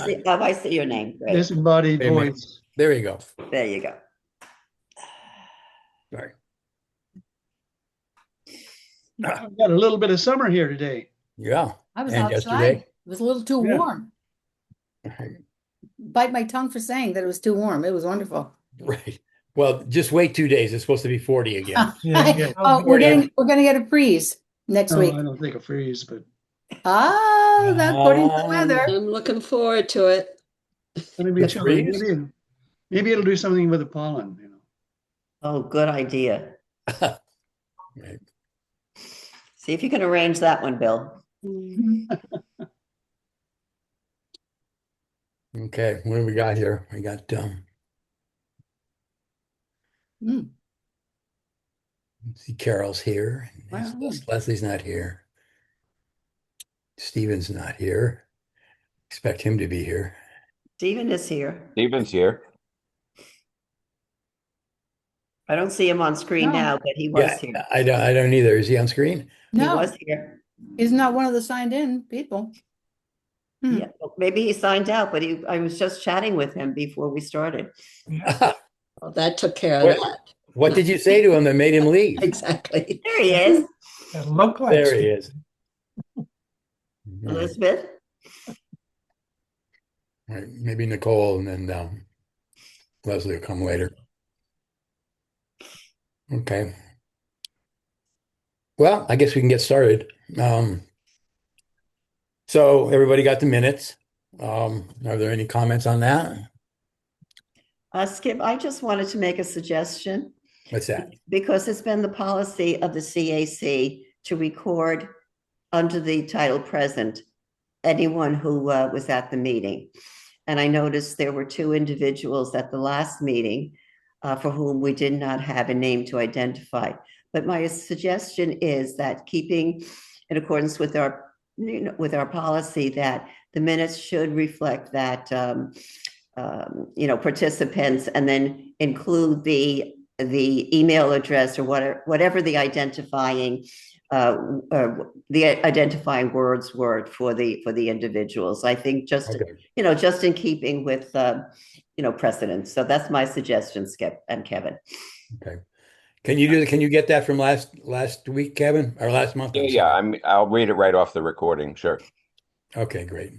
I see your name. Great. Disembodied Wait a minute. voice. There you go. There you go. Sorry. I've got a little bit of summer here today. Yeah. I was And outside. yesterday? It was a little too Yeah. warm. Bite my tongue for saying that it was too warm. It was wonderful. Right. Well, just wait 2 days. It's supposed to be 40 again. Yeah. Oh, we're gonna get a freeze next No, week. I don't think a freeze, but Oh, that's according to the weather. I'm looking forward to it. it's going to be A chilly. freeze? Maybe it'll do something with the pollen. Oh, good idea. Right. See if you can arrange that one, Bill. Okay. What do we got here? We got Mm. see Carol's here. Wow. Leslie's not here. Steven's not here. Expect him to be here. Stephen is here. Steven's here. I don't see him on screen No. now, but he was Yeah, here. I don't either. Is he on screen? He No, was here. he's not one of the signed in people. Yeah, well, maybe he signed out, but I was just chatting with him before we started. Well, that took care of What? that. What did you say to him that made him leave? Exactly. There he is, It looked like There he is. Elizabeth. Right, maybe Nicole and then Leslie will come later. Okay. Well, I guess we can get started. So everybody got the minutes. Are there any comments on that? Skip, I just wanted to make a suggestion What's that? because it's been the policy of the CAC to record under the title present anyone who was at the meeting. And I noticed there were two individuals at the last meeting for whom we did not have a name to identify. But my suggestion is that keeping in accordance with our policy that the minutes should reflect that participants, and then include the email address or whatever the identifying words were for the individuals. I think just Okay. Just in keeping with precedence. So that's my suggestion, Skip and Kevin. Okay. Can you get that from last week, Kevin, or last month? Yeah, I'll read it right off the recording. Sure. Okay, great.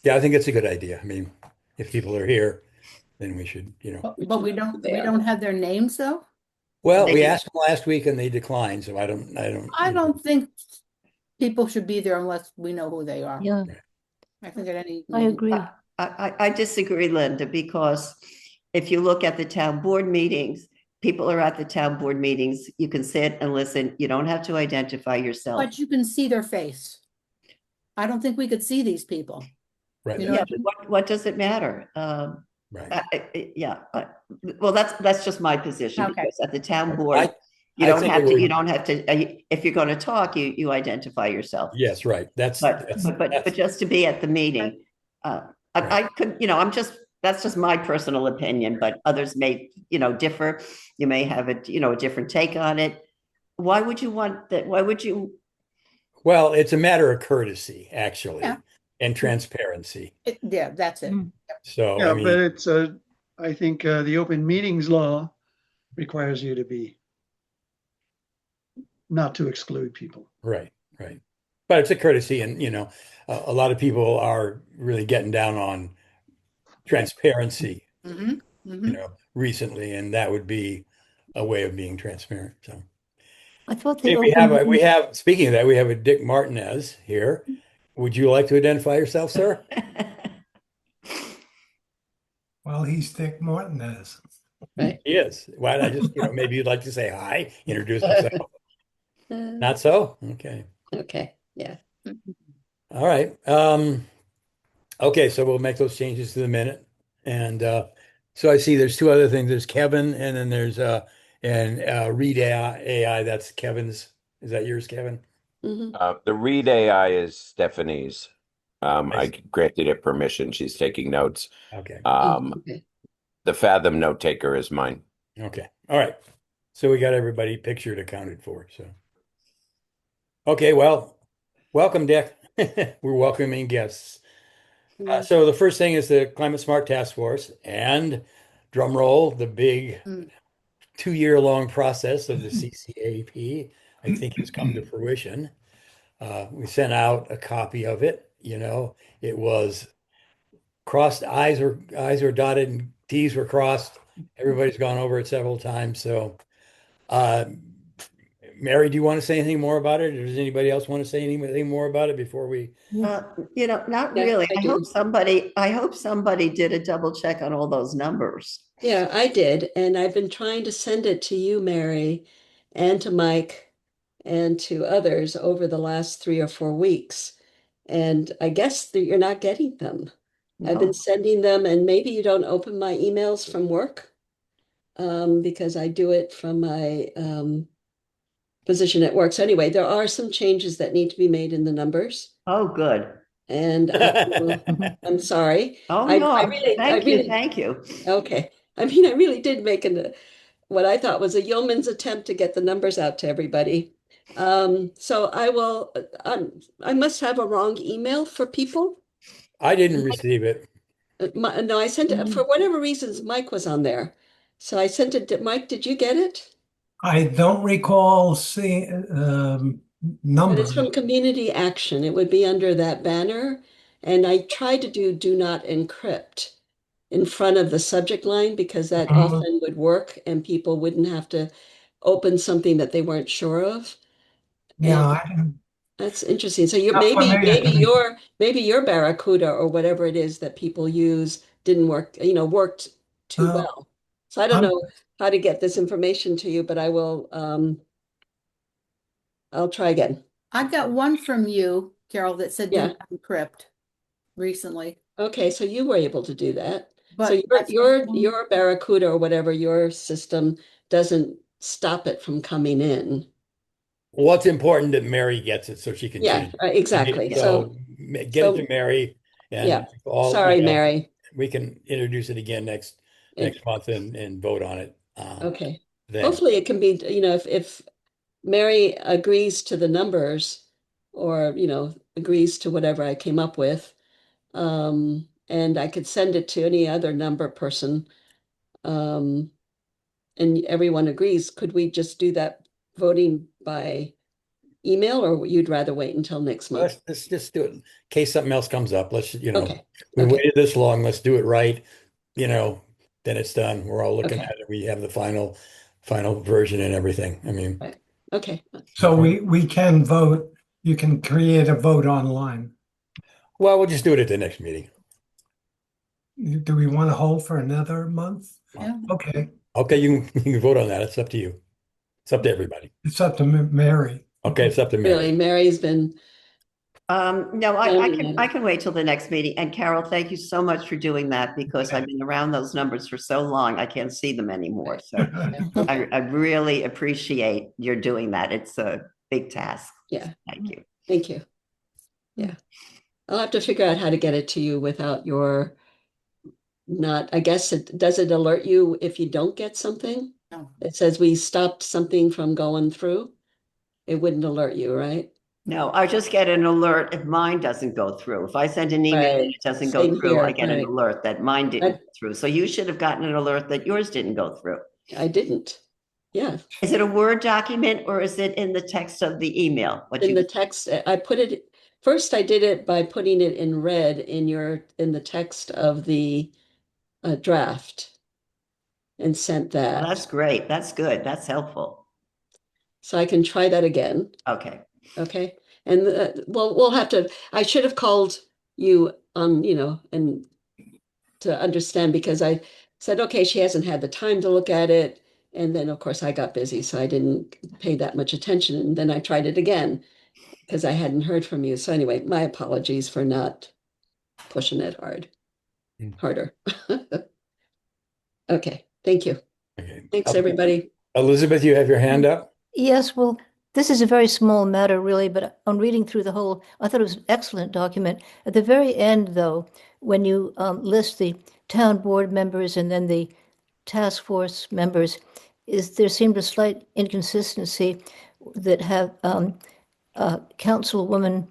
Yeah, I think it's a good idea. I mean, if people are here, then we should, But we don't have their names though. Well, we asked them last week and they declined, so I don't think people should be there unless we know who they are. Yeah, I think at any. I agree. I disagree, Linda, because if you look at the town board meetings, people are at the town board meetings. You can sit and listen. You don't have to identify yourself. But you can see their face. I don't think we could see these people. Right. You know, Yeah, but what does it matter? Right. Well, that's just my position, Okay. because at the town board, you I don't think have it to, would- you don't have to, if you're going to talk, you identify yourself. Yes, right. But just to be at the meeting, I could, that's just my personal opinion, but others may, differ. You may have a different take on it. Why would you want that? Why would you? Well, it's a matter of courtesy, actually, Yeah. and transparency. Yeah, that's it. So, Yeah, I mean, but it's I think the open meetings law requires you to be not to exclude people. right. But it's a courtesy, and a lot of people are really getting down on transparency, recently, and that would be a way of being transparent. So, I thought hey, we have. Speaking of that, we have a Dick Martinez here. Would you like to identify yourself, sir? Well, he's Dick Martinez. Right. He is. Why not just, maybe you'd like to say hi, introduce yourself. Not so? Okay. Okay. Yeah. All right. Okay, so we'll make those changes to the minute. And so I see there's two other things. There's Kevin, and then there's Read AI. That's Kevin's. Is that yours, Kevin? The Read AI is Stephanie's. I Nice. granted it permission. She's taking notes. Okay. Okay. The Fathom note taker is mine. Okay. All right. So we got everybody pictured, accounted for. So, okay. Well, welcome, Dick. We're welcoming guests. So the first thing is the Climate Smart Task Force, and drum roll, the big Mm. 2-year-long process of the CCAP, I think has come to fruition. We sent out a copy of it. It was crossed, I's were dotted and T's were crossed. Everybody's gone over it several times. So, uh, Mary, do you want to say anything more about it, or does anybody else want to say anything more about it before we? Not Yeah, really. I I hope somebody did a double check on all those numbers. Yeah, I did. And I've been trying to send it to you, Mary, and to Mike and to others over the last 3 or 4 weeks. And I guess that you're not getting them. I've been No. sending them, and maybe you don't open my emails from work, because I do it from my position at work. So anyway, there are some changes that need to be made in the numbers. Oh, good. And I'm sorry. Oh, I, no, I really, I thank you, really, thank you. okay. I mean, I really did make what I thought was a yeoman's attempt to get the numbers out to everybody. So I must have a wrong email for people. I didn't receive it. No, I sent it for whatever reasons. Mike was on there. So I sent it to Mike. Did you get it? I don't recall seeing But number. it's from Community Action. It would be under that banner. And I tried to do not encrypt in front of the subject line because that often would work and people wouldn't have to open something that they weren't sure of. Yeah, And that's interesting. So you're not familiar to me. maybe your Barracuda or whatever it is that people use didn't work, worked too Uh, well. So I don't I'm, know how to get this information to you, but I'll try again. I got one from you, Carol, that said do Yeah. not encrypt recently. Okay, so you were able to do that. So But your Barracuda or whatever your system doesn't stop it from coming in. What's important that Mary gets it so she can Yeah, change it. exactly. So get it to Mary, Yeah. and all, Sorry, Mary. we can introduce it again next month and vote on it. Okay. Then. Hopefully it can be, if Mary agrees to the numbers or, agrees to whatever I came up with, and I could send it to any other number person, and everyone agrees, could we just do that voting by email, or you'd rather wait until next month? Let's just do it in case something else comes up. Okay. We Okay. waited this long. Let's do it right. Then it's done. We're all looking Okay. at it. We have the final version and everything. I mean, Right. Okay. so we can vote. You can create a vote online. well, we'll just do it at the next meeting. Do we want to hold for another month? yeah. Okay, Okay, you can vote on that. It's up to you. It's up to everybody. it's up to Mary. Okay, it's up to Mary. Really, Mary's been, No, I Sounding can, it. I can wait till the next meeting. And Carol, thank you so much for doing that because I've been around those numbers for so long, I can't see them anymore. So I really appreciate your doing that. It's a big task. yeah, Thank you. thank you. Yeah. I'll have to figure out how to get it to you without I guess does it alert you if you don't get something? No. It says we stopped something from going through. It wouldn't alert you, right? No, I just get an alert if mine doesn't go through. If I send an email and Right. it doesn't Same go through, here, I get an right. alert that mine didn't I- go through. So you should have gotten an alert that yours didn't go through. I didn't. Yeah, Is it a Word document or is it in the text of the email? What in you, the text, first I did it by putting it in red in the text of the draft and sent well, that. that's great. That's good. That's helpful. So I can try that again. Okay. Okay. And we'll have to, I should have called you and to understand, because I said, okay, she hasn't had the time to look at it. And then of course I got busy, so I didn't pay that much attention. And then I tried it again because I hadn't heard from you. So anyway, my apologies for not pushing it harder. Okay. Thank you. Okay. Thanks, everybody. Elizabeth, you have your hand up? Yes, well, this is a very small matter, really, but on reading through the whole, I thought it was an excellent document. At the very end, though, when you list the town board members and then the task force members, there seemed a slight inconsistency that have Councilwoman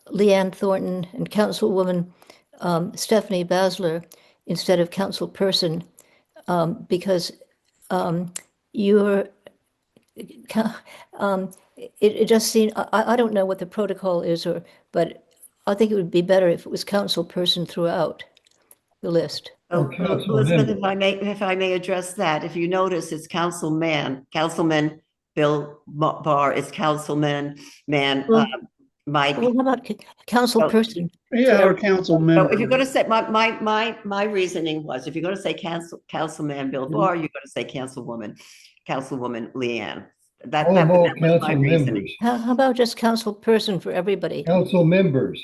Leanne Thornton and Councilwoman Stephanie Basler instead of councilperson, because you're, it just seemed, I don't know what the protocol is, but I think it would be better if it was councilperson throughout the list. Oh, council Elizabeth, member. if I may address that, if you notice, it's Councilman Bill Barr, it's Well, Mike. Well, how about councilperson? Yeah, or council So member. if you're going to say, my reasoning was, if you're going to say Councilman Bill Mhm. Barr, you're going to say Councilwoman Leanne. That All was my council reasoning. members, How about just councilperson for everybody? council members.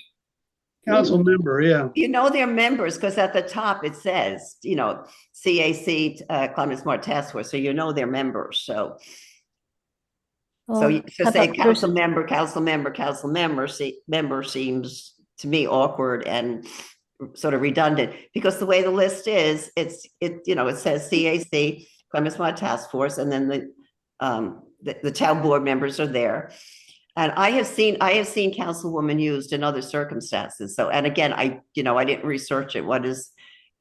Council member, yeah. You know, they're members because at the top it says, CAC, Climate Smart Task Force. So you know they're members. So Oh, you should how say about person? member seems to me awkward and sort of redundant because the way the list is, it says CAC, Climate Smart Task Force, and then the town board members are there. And I have seen councilwoman used in other circumstances. So, and again, I didn't research it. What is,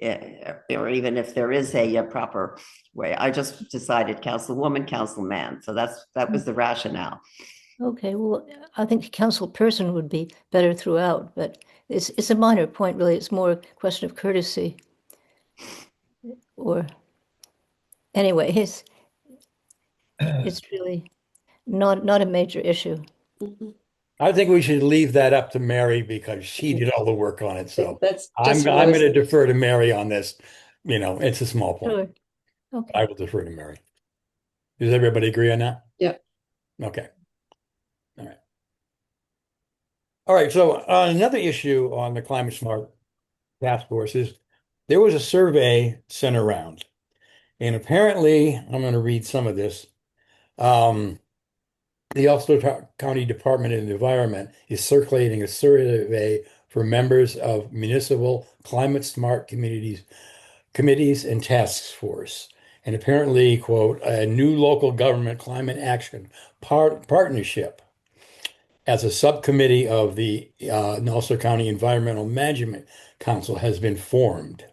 or even if there is a proper way, I just decided councilwoman, councilman. So that was the rationale. Okay, well, I think councilperson would be better throughout, but it's a minor point, really. It's more a question of courtesy. Or anyway, it's really not a major issue. Mhm. I think we should leave that up to Mary because she did all the work on it. So That's I'm just what I I'm was going to thinking. defer to Mary on this. It's a small point. Sure. Okay. I will defer to Mary. Does everybody agree on that? Yeah. Okay. All right. All right. So another issue on the Climate Smart Task Force is there was a survey sent around, and apparently, I'm going to read some of this. The Ulster County Department of the Environment is circulating a survey for members of municipal climate smart committees and task force. And apparently, quote, a new local government climate action partnership as a subcommittee of the Ulster County Environmental Management Council has been formed.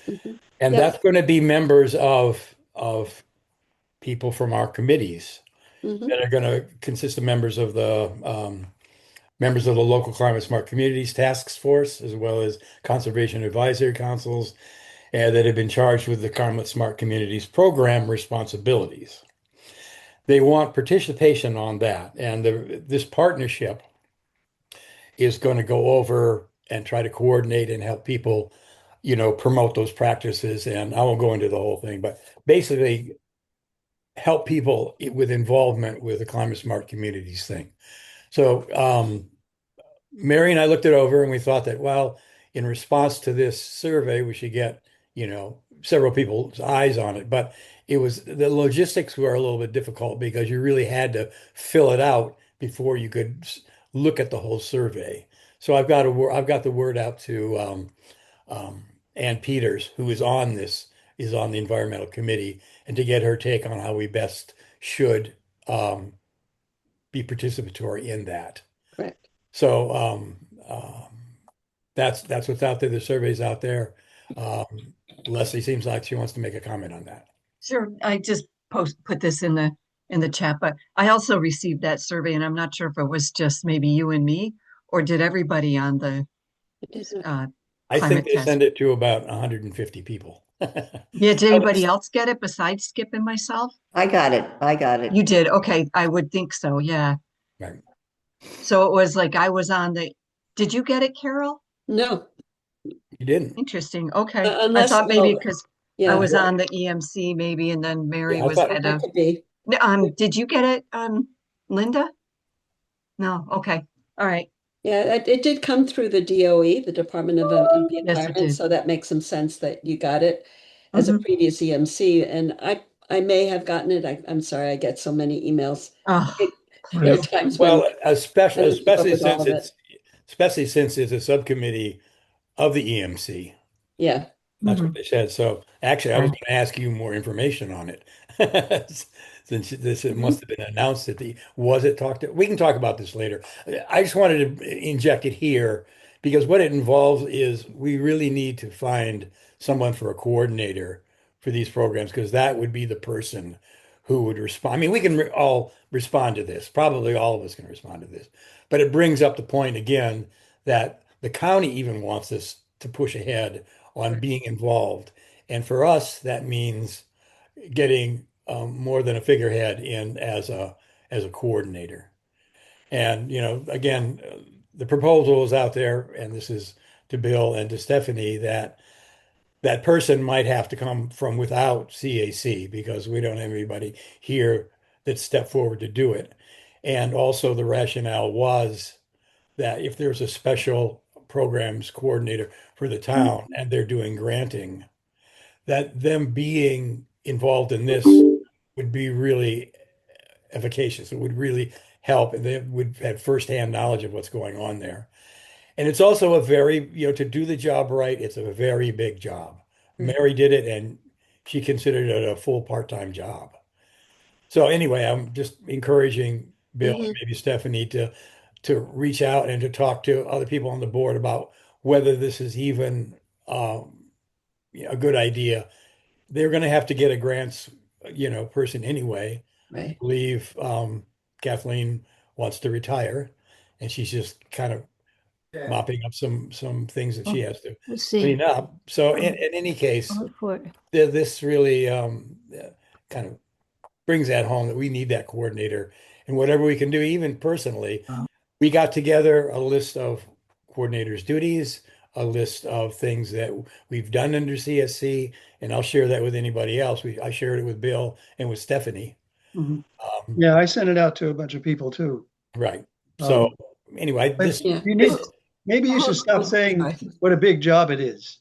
Mhm. And Yep. that's going to be members of people from our committees Mhm. that are going to consist of members of the local climate smart communities task force, as well as conservation advisory councils, that have been charged with the climate smart communities program responsibilities. They want participation on that, and this partnership is going to go over and try to coordinate and help people, promote those practices. And I won't go into the whole thing, but basically help people with involvement with the climate smart communities thing. So Mary and I looked it over and we thought that, well, in response to this survey, we should get, several people's eyes on it. But the logistics were a little bit difficult because you really had to fill it out before you could look at the whole survey. So I've got the word out to Ann Peters, who is on the environmental committee, and to get her take on how we best should be participatory in that. Correct. So that's what's out there. The survey's out there. Leslie seems like she wants to make a comment on that. Sure, I just put this in the chat, but I also received that survey, and I'm not sure if it was just maybe you and me, or did everybody on the It isn't. I think climate they task? send it to about 150 people. Yeah, did anybody else get it besides Skip and myself? I got it. You did, okay, I would think so, yeah. Right. So it was like I was on did you get it, Carol? No, You didn't. Interesting, okay. I unless, thought maybe because I yeah, was on the EMC maybe, and then Mary Yeah, I was thought- at that could be. did you get it, Linda? No, okay, all right. Yeah, it did come through the DOE, the Department of the Yes, it Environment, did. so that makes some sense that you got it as a Mhm. previous EMC. And I may have gotten it. I'm sorry, I get so many emails. Oh, There are times when Well, especially I don't keep up especially with all since of it. it's a subcommittee of the EMC. Yeah, That's mhm. what they said. So actually, I was going to ask you more information on it. Since it must have been announced was it talked to, we can talk about this later. I just wanted to inject it here because what it involves is we really need to find someone for a coordinator for these programs, because that would be the person who would respond. I mean, we can all respond to this. Probably all of us can respond to this. But it brings up the point again that the county even wants us to push ahead on being involved. And for us, that means getting more than a figurehead in as a coordinator. And, again, the proposal is out there, and this is to Bill and to Stephanie, that that person might have to come from without CAC because we don't have anybody here that stepped forward to do it. And also the rationale was that if there's a special programs coordinator for the town and they're doing granting, that them being involved in this would be really efficacious. It would really help, and they would have firsthand knowledge of what's going on there. And it's also a very, to do the job right, it's a very big job. Mary did it, and she considered it a full part-time job. So anyway, I'm just encouraging Bill and maybe Stephanie to reach out and to talk to other people on the board about whether this is even a good idea. They're going to have to get a grants, person anyway. I Right. believe Kathleen wants to retire, and she's just kind of mopping up some things that she has to Let's see. clean up. So in any case, I'll look for it. this really kind of brings that home that we need that coordinator, and whatever we can do, even personally. We got together a list of coordinators' duties, a list of things that we've done under CSC, and I'll share that with anybody else. I shared it with Bill and with Stephanie. Mhm. Yeah, I sent it out to a bunch of people too. Right. So anyway, But this Yeah. you need, maybe you should stop saying what a big job it is.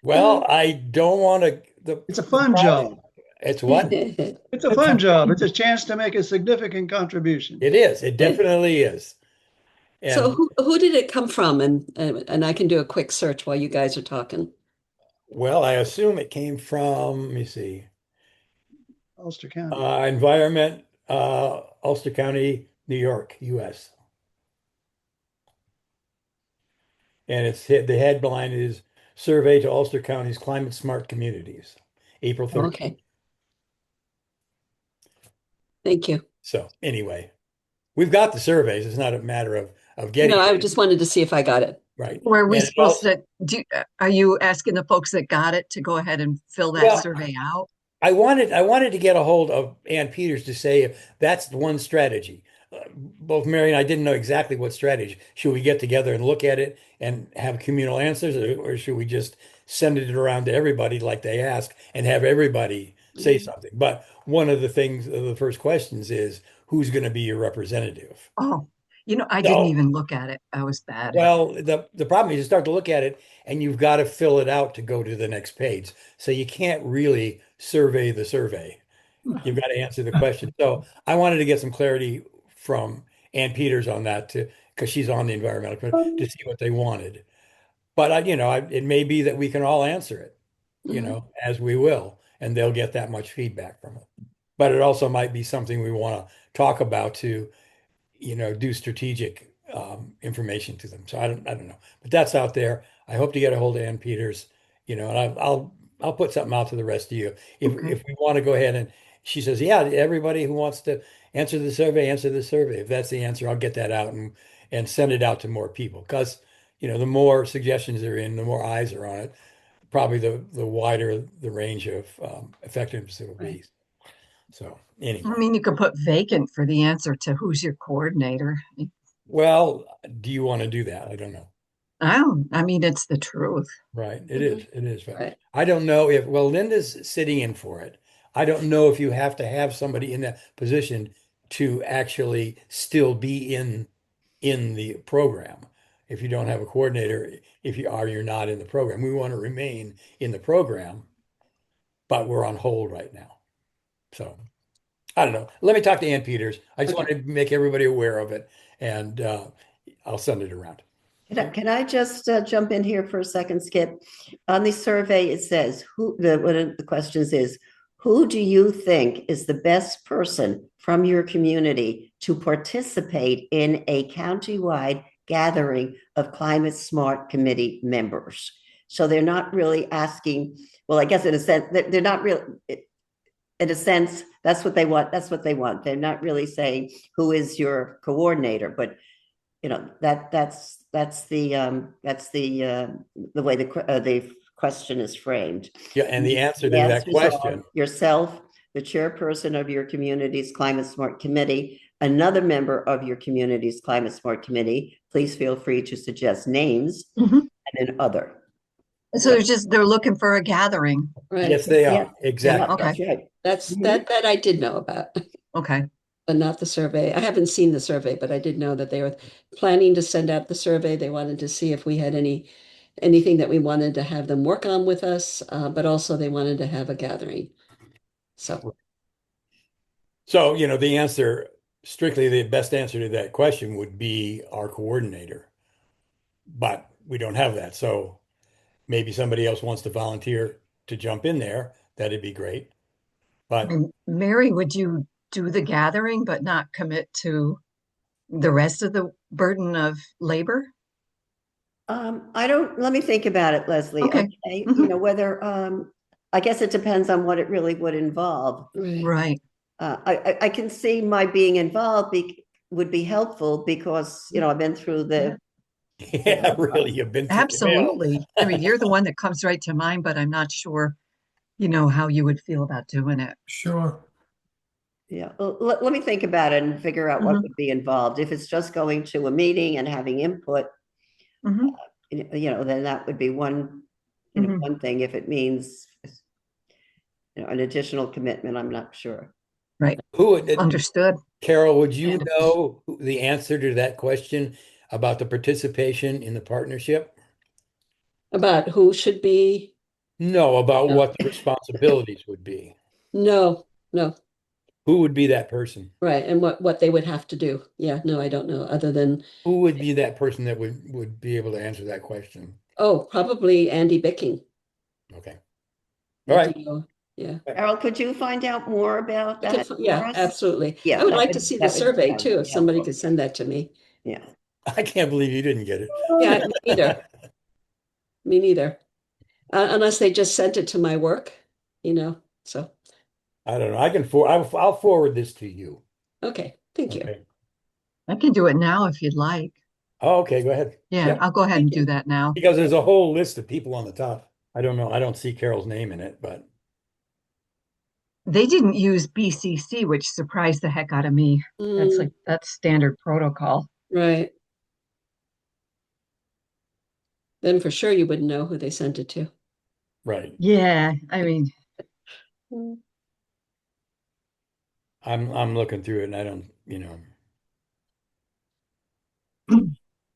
well, I don't want to. It's a fun job. It's what? It's a fun job. It's a chance to make a significant contribution. It is. It definitely is. And So who did it come from? And I can do a quick search while you guys are talking. well, I assume it came from, let me see, Ulster County. Environment, Ulster County, New York, US. And the headline is Survey to Ulster County's Climate Smart Communities, April 13th. Okay. Thank you. So anyway, we've got the surveys. It's not a matter of getting No, I it. just wanted to see if I got it. Right. Were we And supposed to do, are you asking the folks that got it to go ahead and fill that Well, survey out? I wanted to get a hold of Ann Peters to say if that's the one strategy. Both Mary and I didn't know exactly what strategy. Should we get together and look at it and have communal answers, or should we just send it around to everybody like they ask and have everybody say something? But one of the things, the first questions is who's going to be your representative? Oh, I didn't So- even look at it. I was bad. Well, the problem is you start to look at it and you've got to fill it out to go to the next page. So you can't really survey the survey. You've got to answer the question. So I wanted to get some clarity from Ann Peters on that because she's on the environmental committee to see what they wanted. But it may be that we can all answer it, as we will, and they'll get that much feedback from it. But it also might be something we want to talk about to do strategic information to them. So I don't know, but that's out there. I hope to get a hold of Ann Peters, and I'll put something out to the rest of you if we want to go ahead. And she says, yeah, everybody who wants to answer the survey, answer the survey. If that's the answer, I'll get that out and send it out to more people because the more suggestions are in, the more eyes are on it. Probably the wider the range of effectiveness it will be. So anyway. I mean, you could put vacant for the answer to who's your coordinator. Well, do you want to do that? I don't know. I mean, it's the truth. Right. It is. It is. Right. I don't know well, Linda's sitting in for it. I don't know if you have to have somebody in that position to actually still be in the program. If you don't have a coordinator, if you are, you're not in the program. We want to remain in the program, but we're on hold right now. So I don't know. Let me talk to Ann Peters. I just want to make everybody aware of it, and I'll send it around. Can I just jump in here for a second, Skip? On the survey, it says one of the questions is, who do you think is the best person from your community to participate in a countywide gathering of climate smart committee members. So they're not really asking, well, I guess in a sense, they're not really, in a sense, that's what they want. That's what they want. They're not really saying who is your coordinator, but you know, that's the way the question is framed. Yeah, and the answer to The that answers are question, yourself, the chairperson of your community's climate smart committee, another member of your community's climate smart committee. Please feel free to suggest names, Mhm. and then other. So they're looking for a gathering. Right. yes, they Yeah. are, exactly. Okay. That's right. That's Mhm. that I did know about, Okay. but not the survey. I haven't seen the survey, but I did know that they were planning to send out the survey. They wanted to see if we had anything that we wanted to have them work on with us, but also they wanted to have a gathering. So So, you know, the answer, strictly the best answer to that question would be our coordinator. But we don't have that. So maybe somebody else wants to volunteer to jump in there. That'd be great. But And Mary, would you do the gathering but not commit to the rest of the burden of labor? I don't, let me think about it, Leslie. Okay. Okay, Mhm. you know, whether, I guess it depends on what it really would involve. right. Right. I can see my being involved would be helpful because, you know, I've been through the, yeah, really, you've been through the mill. Absolutely. I mean, you're the one that comes right to mind, but I'm not sure, how you would feel about doing it. Sure. yeah, well, let me think about it and figure out what Mhm. would be involved. If it's just going to a meeting and having input, Mhm. you know, then that would be one, Mhm. one thing. If it means, an additional commitment, I'm not sure. Right. Who would, Understood. Carol, would you And- know the answer to that question about the participation in the partnership? About who should be, No, about No. what the responsibilities would be. no, Who would be that person? right, and what they would have to do. Yeah, no, I don't know, other than, Who would be that person that would be able to answer that question? oh, probably Andy Bicking. Okay. the All right. DO. Yeah. Carol, could you find out more about I could that fi- for Yeah, us? absolutely. Yeah, I would that like would- to see the that would- survey that would too, be if somebody helpful. could send that to me. Yeah. I can't believe you didn't get it. Yeah, me neither. Me neither. Unless they just sent it to my work, so, I don't know. I'll forward this to you. okay, thank you. Okay. I can do it now if you'd like. Oh, okay, go ahead. Yeah, Yep. I'll go ahead and Thank you. do that now. Because there's a whole list of people on the top. I don't know. I don't see Carol's name in it, but They didn't use BCC, which surprised the heck out of me. Mm, That's standard protocol. right. Then for sure you wouldn't know who they sent it to. right. Yeah, I mean, Mm. I'm looking through it and I don't,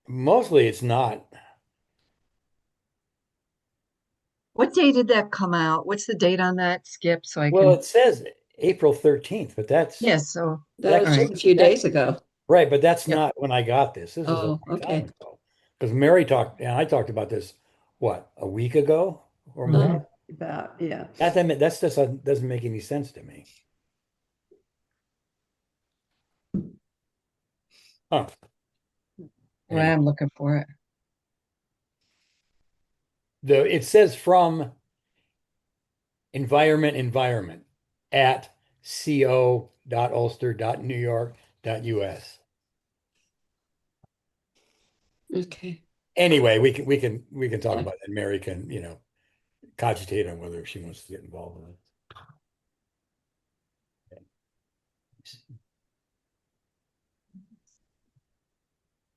mostly it's not. what day did that come out? What's the date on that, Skip? So I Well, can, it says April 13th, but that's yes, so, That was all just right. a few that's- days ago. right, but that's Yep. not when I got this. This is a Oh, long okay. time ago. Because Mary talked, and I talked about this, what, a week ago or Mhm. more? About, yeah. That's just doesn't make any sense to me. Huh. Well, I'm looking for it. It says from environment at co.ulster.newyork.us. Okay. Anyway, we can talk Yeah. about that. Mary can, cogitate on whether she wants to get involved in it.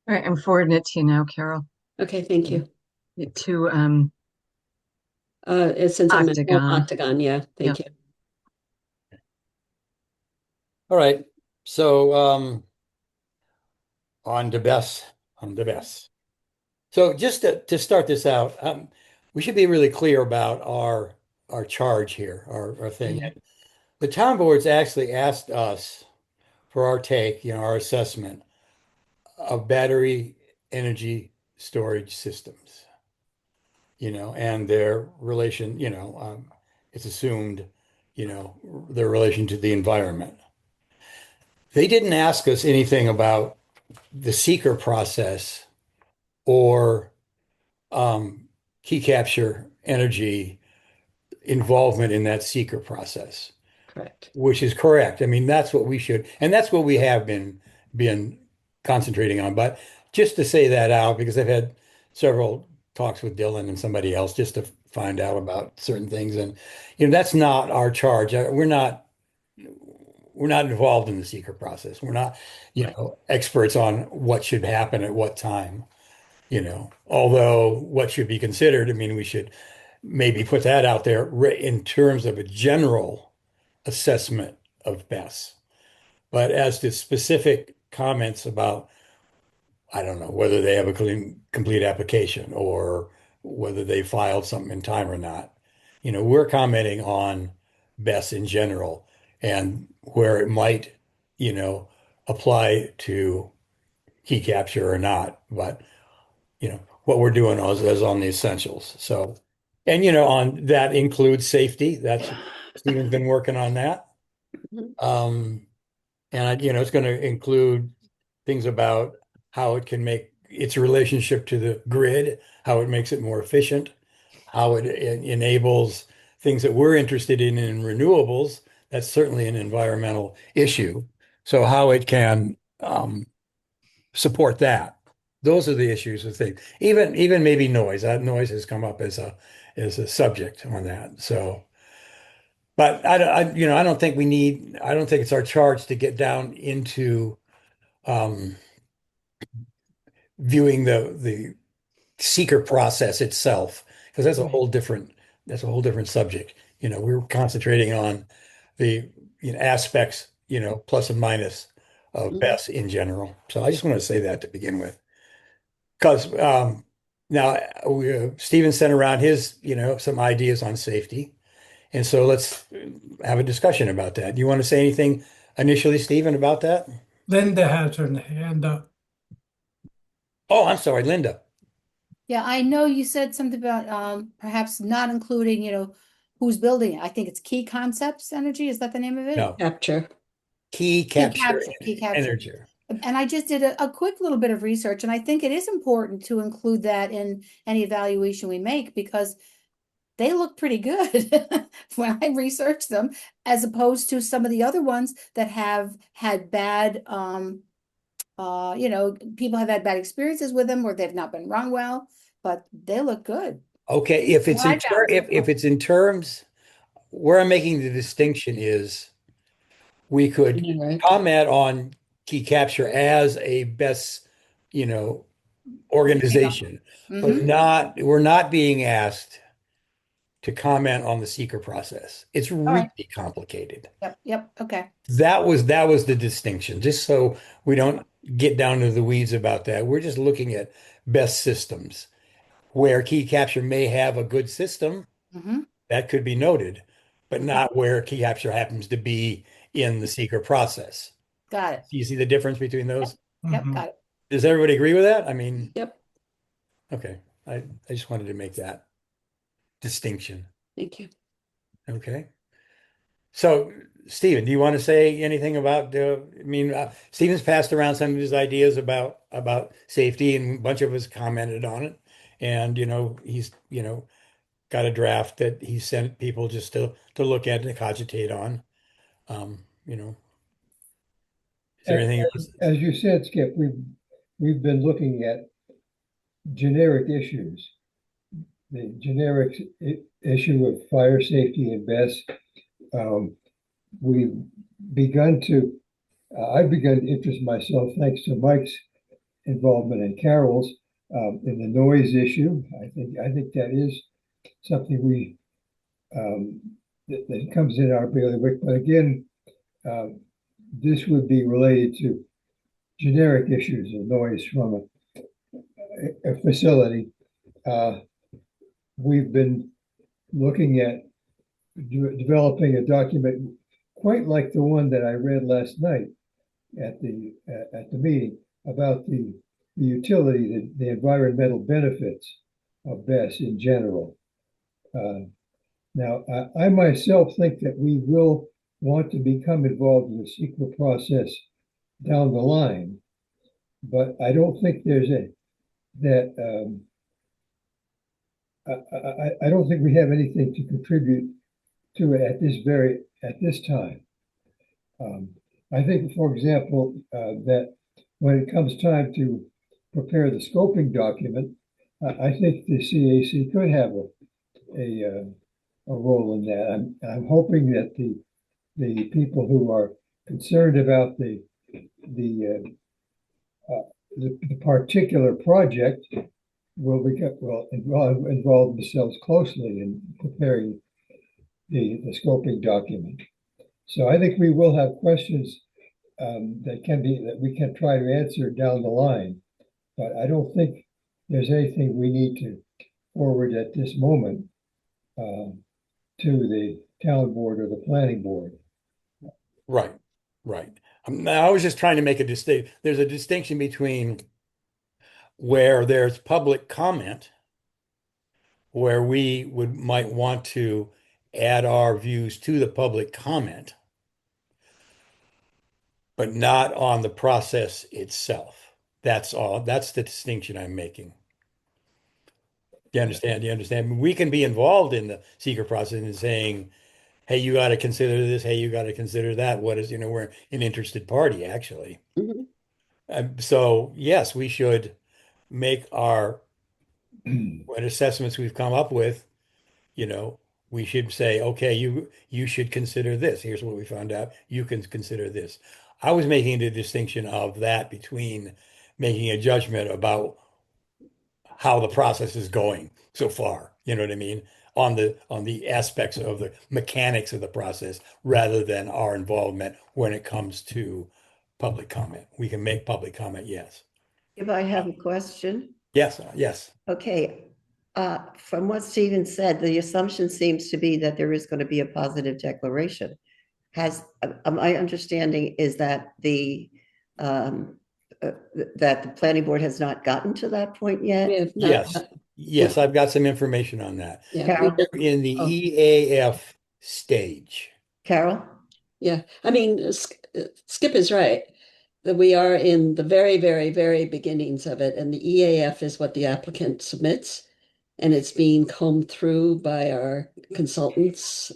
All right, I'm forwarding it to you now, Carol. Okay, thank you. To Since I'm in Octagon. Octagon, yeah, thank you. All right. So on to Bess. So just to start this out, we should be really clear about our charge here, our thing. Yeah. The town board's actually asked us for our take, our assessment of battery energy storage systems, and their relation, it's assumed, their relation to the environment. They didn't ask us anything about the seeker process or key capture energy involvement in that seeker process, Correct. which is correct. I mean, that's what we should, and that's what we have been concentrating on. But just to say that out, because I've had several talks with Dylan and somebody else just to find out about certain things, and that's not our charge. We're not involved in the seeker process. We're not, experts on what should happen at what time. Although what should be considered, I mean, we should maybe put that out there in terms of a general assessment of BESS. But as to specific comments about, I don't know, whether they have a complete application or whether they filed something in time or not, we're commenting on BESS in general and where it might, apply to key capture or not. But what we're doing is on the essentials. So, and on that includes safety. That's Stephen's been working on that. Mhm. It's going to include things about how it can make its relationship to the grid, how it makes it more efficient, how it enables things that we're interested in renewables. That's certainly an environmental issue. So how it can support that. Those are the issues with things. Even maybe noise. That noise has come up as a subject on that. So, but I don't think I don't think it's our charge to get down into um, viewing the seeker process itself, because that's a whole different subject. We're concentrating on the aspects, plus and minus of Mhm. BESS in general. So I just want to say that to begin with. Because now Steven sent around his, some ideas on safety. And so let's have a discussion about that. Do you want to say anything initially, Stephen, about that? Linda has her hand up. Oh, I'm sorry, Linda. Yeah, I know you said something about perhaps not including, who's building it. I think it's Key Concepts Energy. Is that the name of it? No, Capture. key Key capture Capture, Key Capture. energy. And I just did a quick little bit of research, and I think it is important to include that in any evaluation we make because they look pretty good when I researched them, as opposed to some of the other ones that have had bad people have had bad experiences with them or they've not been run well, but they look good. Okay, if it's What I found. if it's in terms, where I'm making the distinction is we could Generic. comment on key capture as a best, you know, organization, but Mm-hmm. we're not being asked to comment on the seeker process. It's All really right. complicated. Yep. Okay. That was the distinction, just so we don't get down to the weeds about that. We're just looking at best systems where key capture may have a good system Mm-hmm. that could be noted, but not where key capture happens to be in the seeker process. Got it. Do you see the difference between those? Yep. Mhm. Got it. Does everybody agree with that? I mean, Yep. okay. I just wanted to make that distinction. Thank you. Okay. So, Stephen, do you want to say anything about Stephen's passed around some of his ideas about safety, and a bunch of us commented on it. And he's got a draft that he sent people just to look at and cogitate on. Is there anything else? As you said, Skip, we've been looking at generic issues. The generic issue of fire safety and best. We've begun to, I've begun to interest myself, thanks to Mike's involvement and Carol's, in the noise issue. I think that is something that comes in our bailiwick. But again, this would be related to generic issues of noise from a facility. We've been looking at developing a document quite like the one that I read last night at the meeting about the utility, the environmental benefits of BESS in general. Now, I myself think that we will want to become involved in the CEQA process down the line. But I don't think there's I don't think we have anything to contribute to it at this time. I think, for example, that when it comes time to prepare the scoping document, I think the CAC could have a role in that. I'm hoping that the people who are concerned about the particular project will involve themselves closely in preparing the scoping document. So I think we will have questions that we can try to answer down the line, but I don't think there's anything we need to forward at this moment to the town board or the planning board. Right, right. I was just trying to make a distinction. There's a distinction between where there's public comment, where we might want to add our views to the public comment, but not on the process itself. That's all. That's the distinction I'm making. You understand? You understand? We can be involved in the secret process and saying, hey, you got to consider this. Hey, you got to consider that. What is, we're an interested party, actually. Mhm. So, yes, we should make our what assessments we've come up with, we should say, okay, you should consider this. Here's what we found out. You can consider this. I was making the distinction of that between making a judgment about how the process is going so far. You know what I mean? On the aspects of the mechanics of the process rather than our involvement when it comes to public comment. We can make public comment, yes. If I have a question, Yes, yes. okay. From what Stephen said, the assumption seems to be that there is going to be a positive declaration. My understanding is that that the planning board has not gotten to that point yet. We have not. Yes. Yes, I've got some information on that. Yeah, Carol? We're in the Oh. EAF stage. Carol? yeah. I mean, Skip is right. That we are in the very, very, very beginnings of it, and the EAF is what the applicant submits, and it's being combed through by our consultants.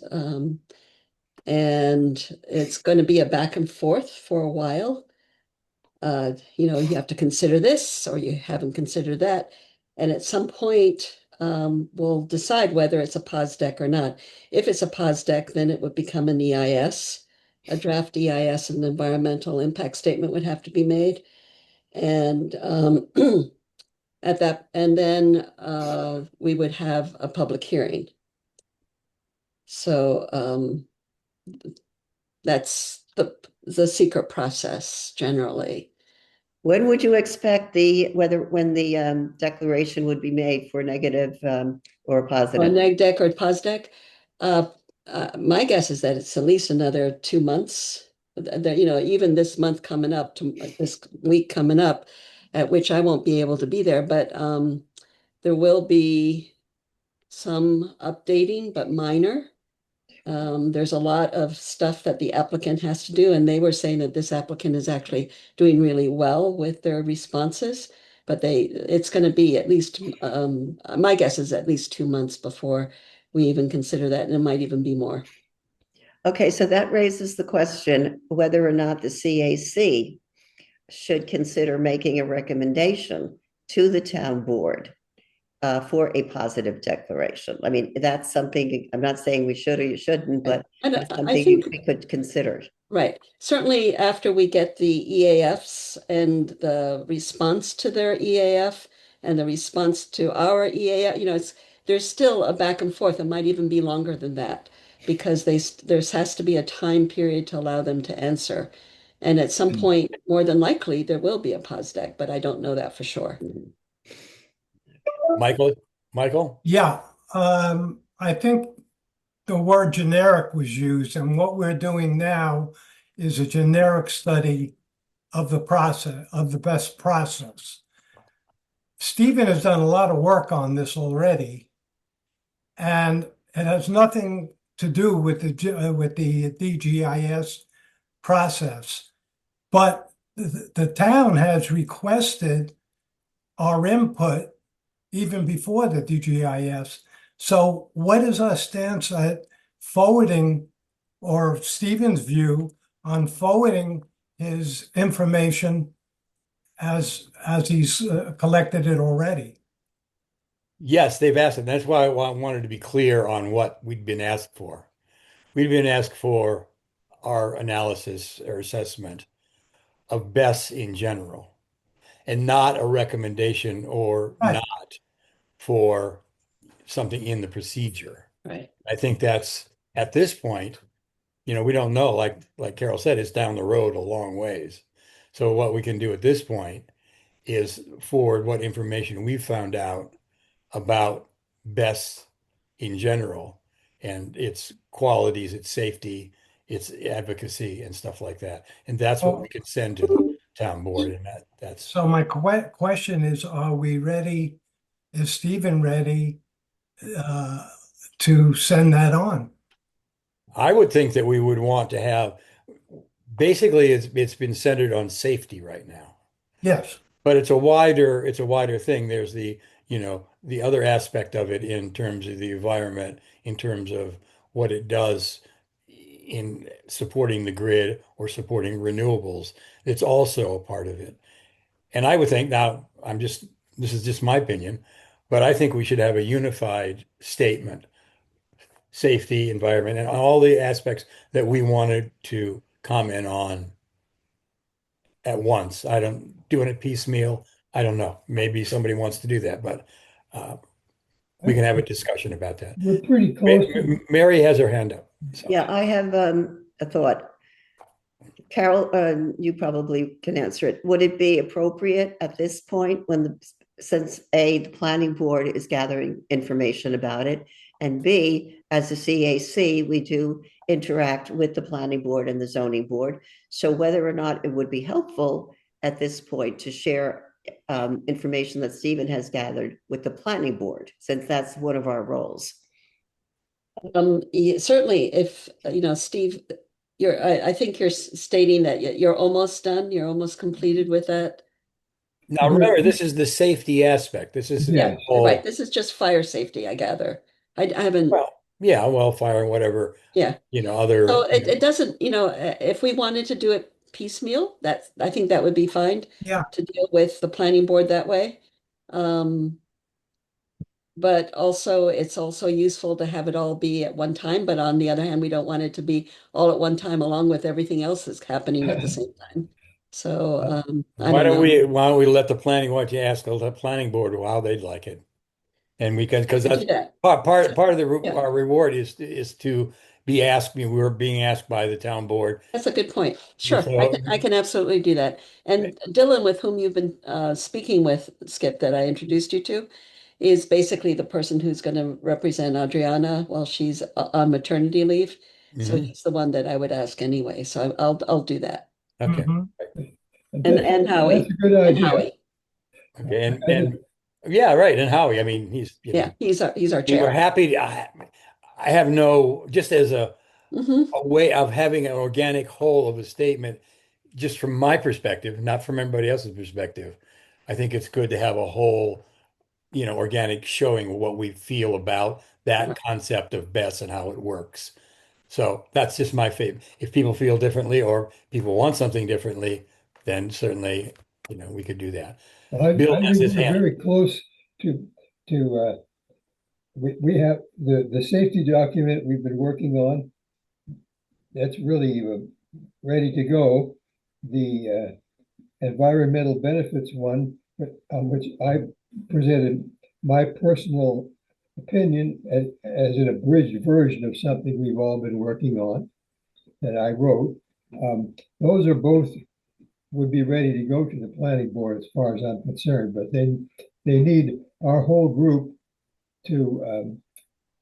And it's going to be a back and forth for a while. You have to consider this or you haven't considered that. And at some point, we'll decide whether it's a pos deck or not. If it's a pos deck, then it would become an EIS. A draft EIS and environmental impact statement would have to be made. And then we would have a public hearing. So that's the secret process generally. When would you expect when the declaration would be made for negative or Or positive? neg deck or pos deck. My guess is that it's at least another 2 months. Even this month coming up, this week coming up, at which I won't be able to be there, but there will be some updating, but minor. There's a lot of stuff that the applicant has to do, and they were saying that this applicant is actually doing really well with their responses, but it's going to be at least, my guess is at least 2 months before we even consider that, and it might even be more. Okay, so that raises the question whether or not the CAC should consider making a recommendation to the town board for a positive declaration. I mean, that's something, I'm not saying we should or you shouldn't, but that's something we could consider. Right. Certainly after we get the EAFs and the response to their EAF and the response to our EAF, there's still a back and forth. It might even be longer than that because there has to be a time period to allow them to answer. And at some point, more than likely, there will be a pos deck, but I don't know that for sure. Michael? Yeah, I think the word generic was used, and what we're doing now is a generic study of the process, of the best process. Stephen has done a lot of work on this already, and it has nothing to do with the DGIS process. But the town has requested our input even before the DGIS. So what is our stance at forwarding, or Stephen's view on forwarding his information as he's collected it already? Yes, they've asked it. That's why I wanted to be clear on what we'd been asked for. We'd been asked for our analysis or assessment of BES in general, and not a recommendation or Right. not for something in the procedure. Right. I think that's at this point, we don't know. Like Carol said, it's down the road a long ways. So what we can do at this point is forward what information we found out about BES in general and its qualities, its safety, its advocacy, and stuff like that. And that's what we could send to the town board. And that's So my question is, are we ready? Is Stephen ready to send that on? I would think that we would want to have basically it's been centered on safety right now. Yes. But it's a wider thing. There's the other aspect of it in terms of the environment, in terms of what it does in supporting the grid or supporting renewables. It's also a part of it. And I would think now, this is just my opinion, but I think we should have a unified statement, safety, environment, and all the aspects that we wanted to comment on at once. I don't doing it piecemeal. I don't know. Maybe somebody wants to do that, but we can have a discussion about that. We're pretty close to, Mary has her hand up. So. Yeah, I have a thought. Carol, you probably can answer it. Would it be appropriate at this point since A, the planning board is gathering information about it, and B, as a CAC, we do interact with the planning board and the zoning board. So whether or not it would be helpful at this point to share information that Stephen has gathered with the planning board, since that's one of our roles. Certainly, if Steve, I think you're stating that you're almost done. You're almost completed with that. Now, remember, this is the safety aspect. This is Yeah, right. This is just fire safety, I gather. I haven't. Well, fire and whatever. Yeah. Other. So it doesn't. If we wanted to do it piecemeal, I think that would be fine. Yeah. To deal with the planning board that way. But also it's also useful to have it all be at one time. But on the other hand, we don't want it to be all at one time along with everything else that's happening at the same time. So why don't we let the planning, why don't you ask the planning board how they'd like it? And we can, because that's part of our reward is to be asked. We're being asked by the town board. That's a good point. Sure, I can absolutely do that. And Dylan, with whom you've been speaking with, Skip, that I introduced you to, is basically the person who's going to represent Adriana while she's on maternity leave. So he's the one that I would ask anyway. So I'll do that. Okay. And Howie. That's a good idea. And Howie. Okay, and yeah, right. And Howie, I mean, he's he's our chair. We're happy. I have just as a way of having an organic whole of a statement, just from my perspective, not from everybody else's perspective. I think it's good to have a whole, organic showing of what we feel about that concept of BES and how it works. So that's just my favorite. If people feel differently or people want something differently, then certainly, we could do that. Bill has his hand. Very close to we have the safety document we've been working on. That's really ready to go. The environmental benefits one, on which I presented my personal opinion as an abridged version of something we've all been working on that I wrote. Those are both would be ready to go to the planning board as far as I'm concerned, but then they need our whole group to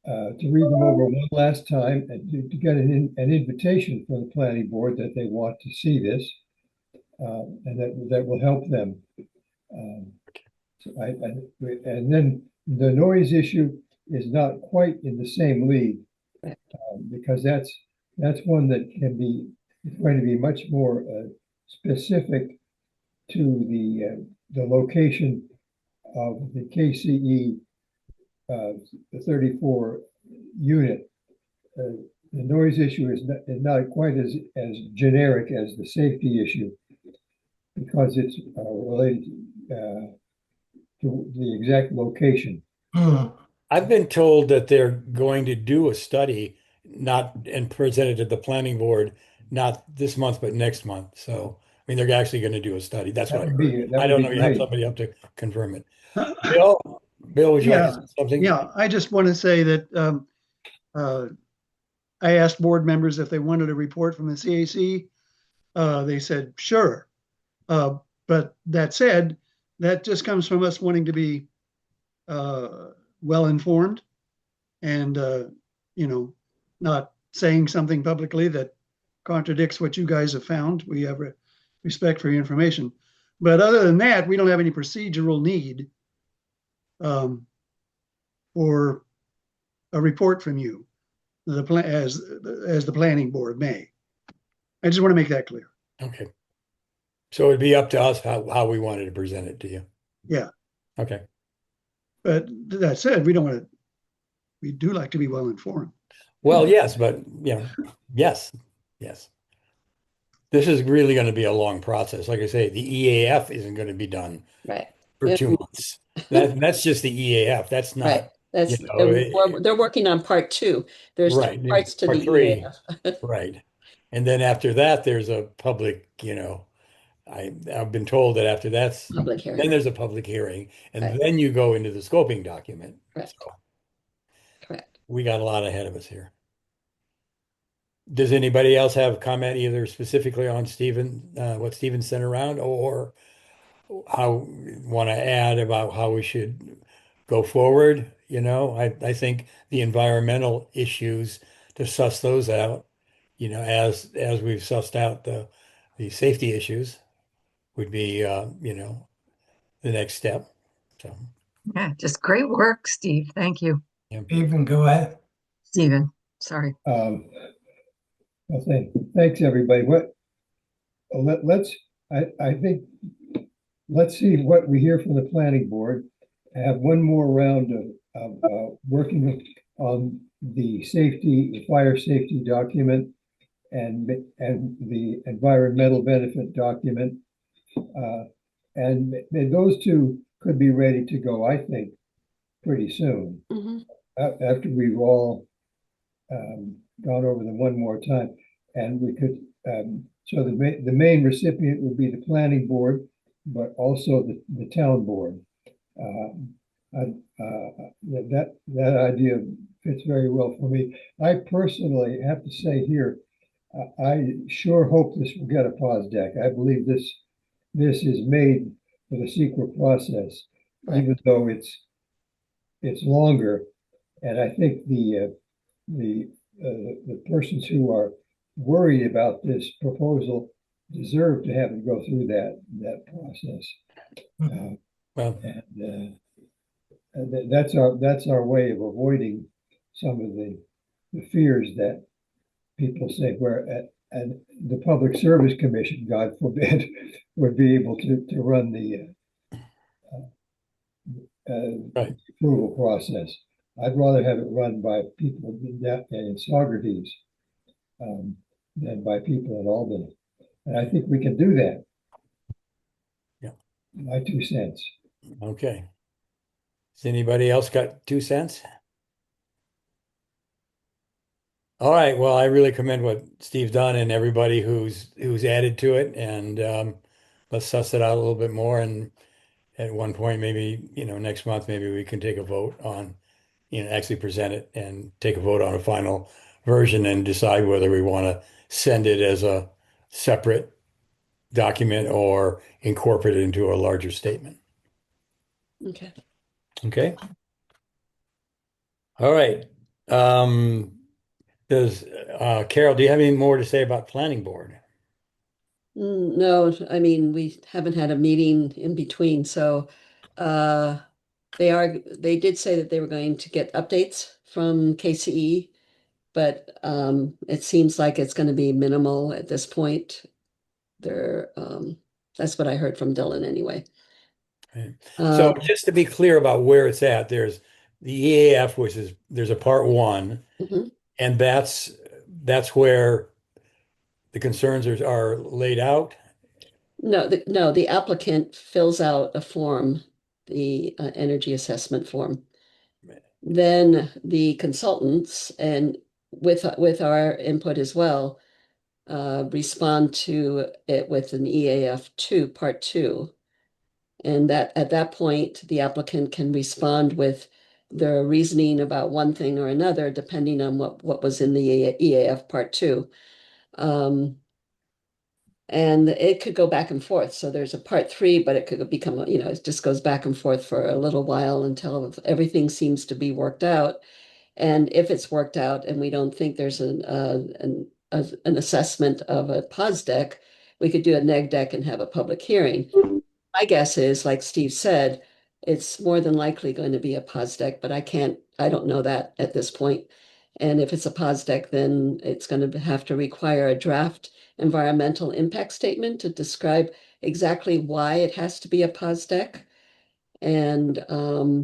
read them over one last time and to get an invitation from the planning board that they want to see this, and that will help them. And then the noise issue is not quite in the same league, because that's one that can be going to be much more specific to the location of the KCE the 34 unit. The noise issue is not quite as generic as the safety issue because it's related to the exact location. I've been told that they're going to do a study, not and present it to the planning board, not this month, but next month. So, I mean, they're actually going to do a study. That's what I heard. That I would don't be know. You have great. somebody up to confirm it. Bill, would you like to say something? Yeah, I just want to say that I asked board members if they wanted a report from the CAC. They said, sure. But that said, that just comes from us wanting to be well-informed and, not saying something publicly that contradicts what you guys have found. We have respect for your information. But other than that, we don't have any procedural need for a report from you as the planning board may. I just want to make that clear. Okay. So it'd be up to us how we wanted to present it to you. Yeah. Okay. But that said, we do like to be well informed. Well, yes, but yes. This is really going to be a long process. Like I say, the EAF isn't going to be done Right. for Yeah. 2 months. That's just the EAF. That's not, Right. That's you know, they're working on part 2. There's right. 2 parts to Part the E 3. EAF. Right. And then after that, there's a public, I've been told that after that's, Public then hearing. there's a public hearing, and Right. then you go into the scoping document. Correct. So Correct. we got a lot ahead of us here. Does anybody else have comment either specifically on what Stephen sent around, or how want to add about how we should go forward? I think the environmental issues, to suss those out, as we've sussed out the safety issues, would be the next step. So Yeah, just great work, Steve. Thank you. Even go ahead. Stephen, sorry. Well, thanks everybody. I think let's see what we hear from the planning board. Have one more round of working on the fire safety document and the environmental benefit document. And those two could be ready to go, I think, pretty soon. Mm-hmm. After we've all gone over them one more time. And we could, so the main recipient would be the planning board, but also the town board. That idea fits very well for me. I personally have to say here, I sure hope this will get a pause deck. I believe this is made for the secret process, right, even though it's longer. And I think the persons who are worried about this proposal deserve to have it go through that process. well, and that's our way of avoiding some of the fears that people say and the Public Service Commission, God forbid, would be able to run the right. approval process. I'd rather have it run by people in Saugerties than by people in Albany. And I think we can do that. Yeah. My 2 cents. Okay. Has anybody else got 2 cents? All right. Well, I really commend what Steve's done and everybody who's added to it. And let's suss it out a little bit more. And at one point, maybe, next month, maybe we can take a vote on, actually present it and take a vote on a final version and decide whether we want to send it as a separate document or incorporate it into a larger statement. Okay. Okay. All right. Carol, do you have any more to say about planning board? No, I mean, we haven't had a meeting in between, so they did say that they were going to get updates from KCE, but it seems like it's going to be minimal at this point. They're That's what I heard from Dylan anyway. Right. So Um, just to be clear about where it's at, there's the EAF, which is there's a part one, mhm. and that's where the concerns are laid out. No, the applicant fills out a form, the energy assessment form. Then the consultants, and with our input as well, respond to it with an EAF2, part two. And that at that point, the applicant can respond with their reasoning about one thing or another, depending on what was in the EAF part two. And it could go back and forth. So there's a part three, but it could become, it just goes back and forth for a little while until everything seems to be worked out. And if it's worked out and we don't think there's an assessment of a pos deck, we could do a neg deck and have a public hearing. My guess is, like Steve said, it's more than likely going to be a pos deck, but I don't know that at this point. And if it's a pos deck, then it's going to have to require a draft environmental impact statement to describe exactly why it has to be a pos deck and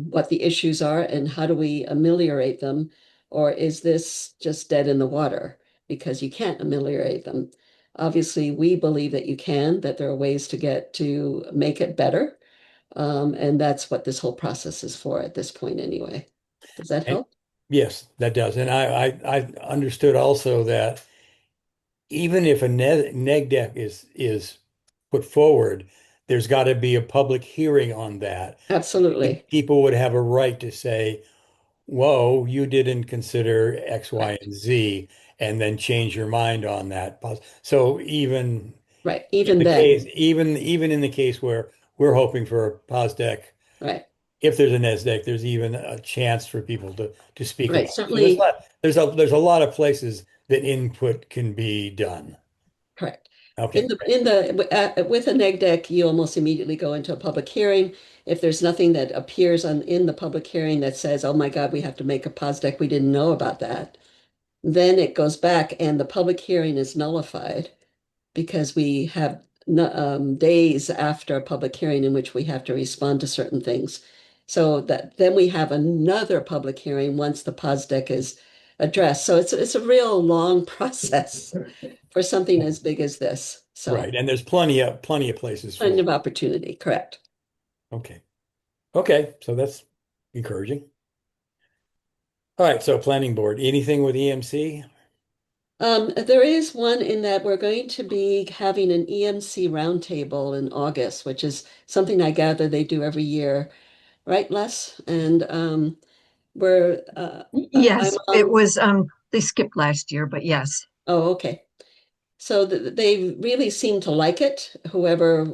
what the issues are and how do we ameliorate them? Or is this just dead in the water because you can't ameliorate them? Obviously, we believe that you can, that there are ways to make it better. And that's what this whole process is for at this point anyway. Does that And help? yes, that does. And I understood also that even if a neg deck is put forward, there's got to be a public hearing on that. Absolutely. People would have a right to say, whoa, you didn't consider X, Y, Right. and Z, and then change your mind on that. So even Right. in Even the then. case, even in the case where we're hoping for a POS Right. if there's a NESDEC, there's even a chance for people to speak Right. about it. So there's a Certainly. lot, there's a lot of places that input can be done. Correct. Okay, With a neg deck, you almost immediately go into a public hearing. If there's nothing that appears in the public hearing that says, oh my God, we have to make a pos deck, we didn't know about that, then it goes back and the public hearing is nullified because we have days after a public hearing in which we have to respond to certain things. So that then we have another public hearing once the pos deck is addressed. So it's a real long process for something as big as this. So right. And there's plenty of places kind for. of opportunity, correct. Okay. Okay, so that's encouraging. All right, so planning board, anything with EMC? There is one in that we're going to be having an EMC roundtable in August, which is something I gather they do every year, right, Les? And I'm Yes, it on. was, they skipped last year, but yes. Oh, okay. So they really seem to like it. Whoever,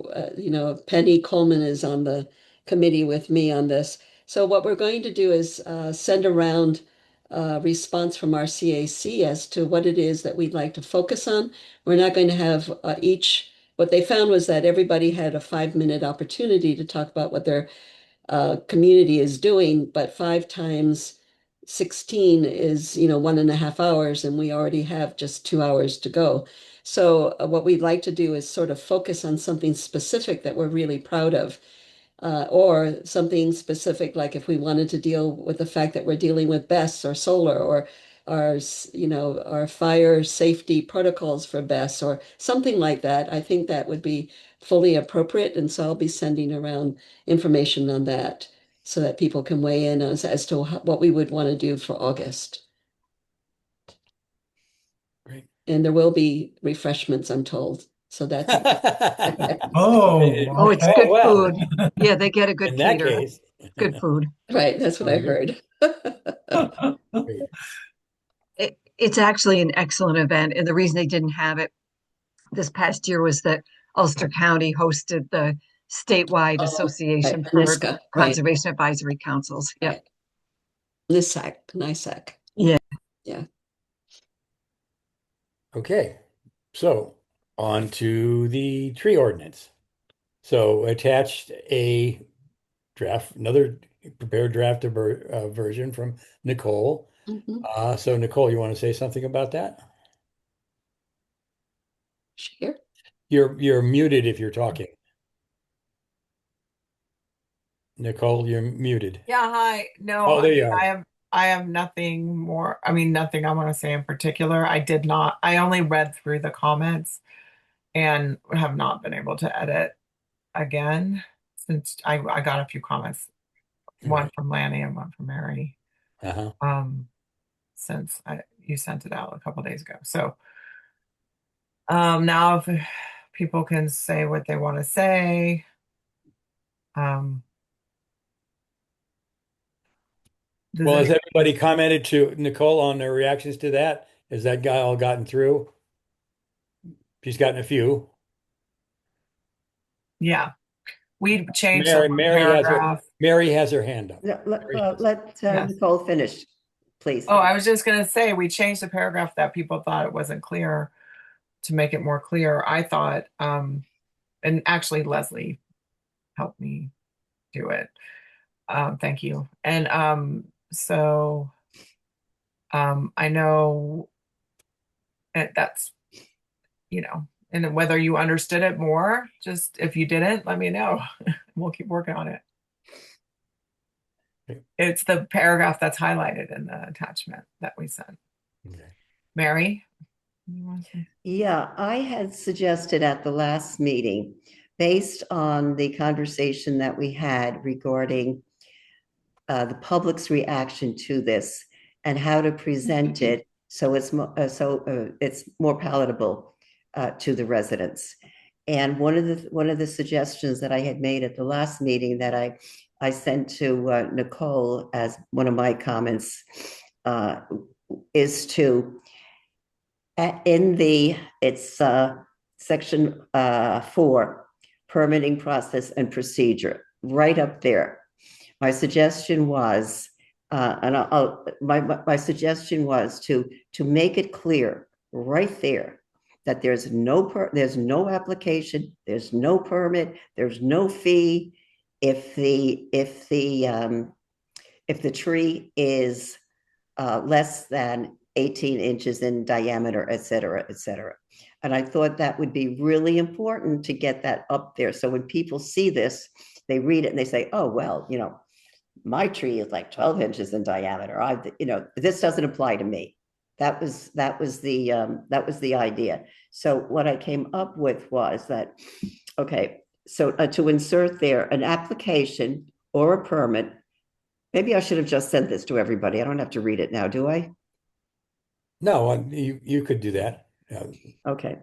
Penny Coleman is on the committee with me on this. So what we're going to do is send around a response from our CAC as to what it is that we'd like to focus on. We're not going to have what they found was that everybody had a 5-minute opportunity to talk about what their community is doing, but 5 times 16 is, 1.5 hours, and we already have just 2 hours to go. So what we'd like to do is sort of focus on something specific that we're really proud of, or something specific, like if we wanted to deal with the fact that we're dealing with BESS or solar or our fire safety protocols for BESS or something like that. I think that would be fully appropriate. And so I'll be sending around information on that so that people can weigh in as to what we would want to do for August. Great. And there will be refreshments, I'm told. So that's Oh, Oh, it's okay. good well, food. Yeah, they get a good in that caterer. case, Good food. right. That's what I heard. great. It's actually an excellent event. And the reason they didn't have it this past year was that Ulster County hosted the statewide Oh, right. association for Niska, right. conservation advisory councils. Yep. Right. NISAC. Yeah. Yeah. Okay, so on to the tree ordinance. So attached another prepared draft version from Nicole. Mhm. So Nicole, you want to say something about that? Share. You're muted if you're talking. Nicole, you're muted. Yeah, hi. No, Oh, I there you mean, are. I have nothing more. I mean, nothing I want to say in particular. I only read through the comments and have not been able to edit again since I got a few comments, one Right. from Lanny and one from Mary, Uh-huh. since you sent it out a couple days ago. So, now if people can say what they want to say, does Well, has any- everybody commented to Nicole on their reactions to that? Has that guy all gotten through? She's gotten a few. yeah, we changed the one Mary has her hand up. Let Yes. Nicole finish, please. Oh, I was just going to say we changed the paragraph that people thought it wasn't clear to make it more clear. I thought, and actually Leslie helped me do it. Thank you. And so I know that's, and whether you understood it more, just if you didn't, let me know. We'll keep working on it. Okay. It's the paragraph that's highlighted in the attachment that we sent. Okay. Mary? You want to say? Yeah, I had suggested at the last meeting, based on the conversation that we had regarding the public's reaction to this and how to present it so it's more palatable to the residents. And one of the suggestions that I had made at the last meeting that I sent to Nicole as one of my comments is to it's section 4, permitting process and procedure, right up there. My suggestion was, my suggestion was to make it clear right there that there's no application, there's no permit, there's no fee if the tree is less than 18 inches in diameter, et cetera, et cetera. And I thought that would be really important to get that up there. So when people see this, they read it and they say, oh, well, my tree is like 12 inches in diameter. This doesn't apply to me. That was the idea. So what I came up with was that, okay, so to insert there an application or a permit. Maybe I should have just sent this to everybody. I don't have to read it now, do I? No, you could do that. Okay.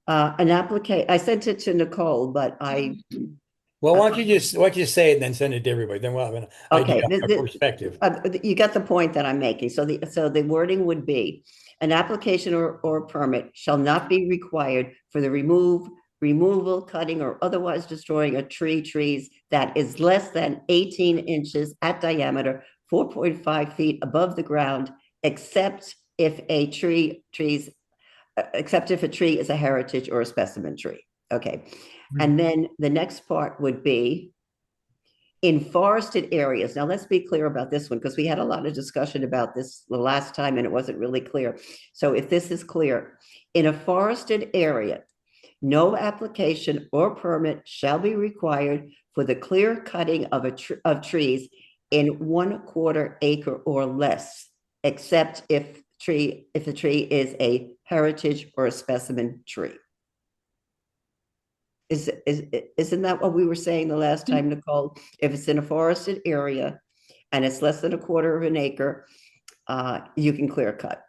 An application, I sent it to Nicole, but Well, why don't you just say it and then send it to everybody? Then we'll have an okay. idea of perspective. You got the point that I'm making. So the wording would be an application or permit shall not be required for the removal, cutting, or otherwise destroying a trees that is less than 18 inches at diameter, 4.5 feet above the ground, except if a tree is a heritage or a specimen tree. Okay. And then the next part would be in forested areas. Now, let's be clear about this one because we had a lot of discussion about this the last time and it wasn't really clear. So if this is clear, in a forested area, no application or permit shall be required for the clear cutting of trees in 1/4 acre or less, except if the tree is a heritage or a specimen tree. Isn't that what we were saying the last time, Nicole? If it's in a forested area and it's less than 1/4 acre, you can clear cut.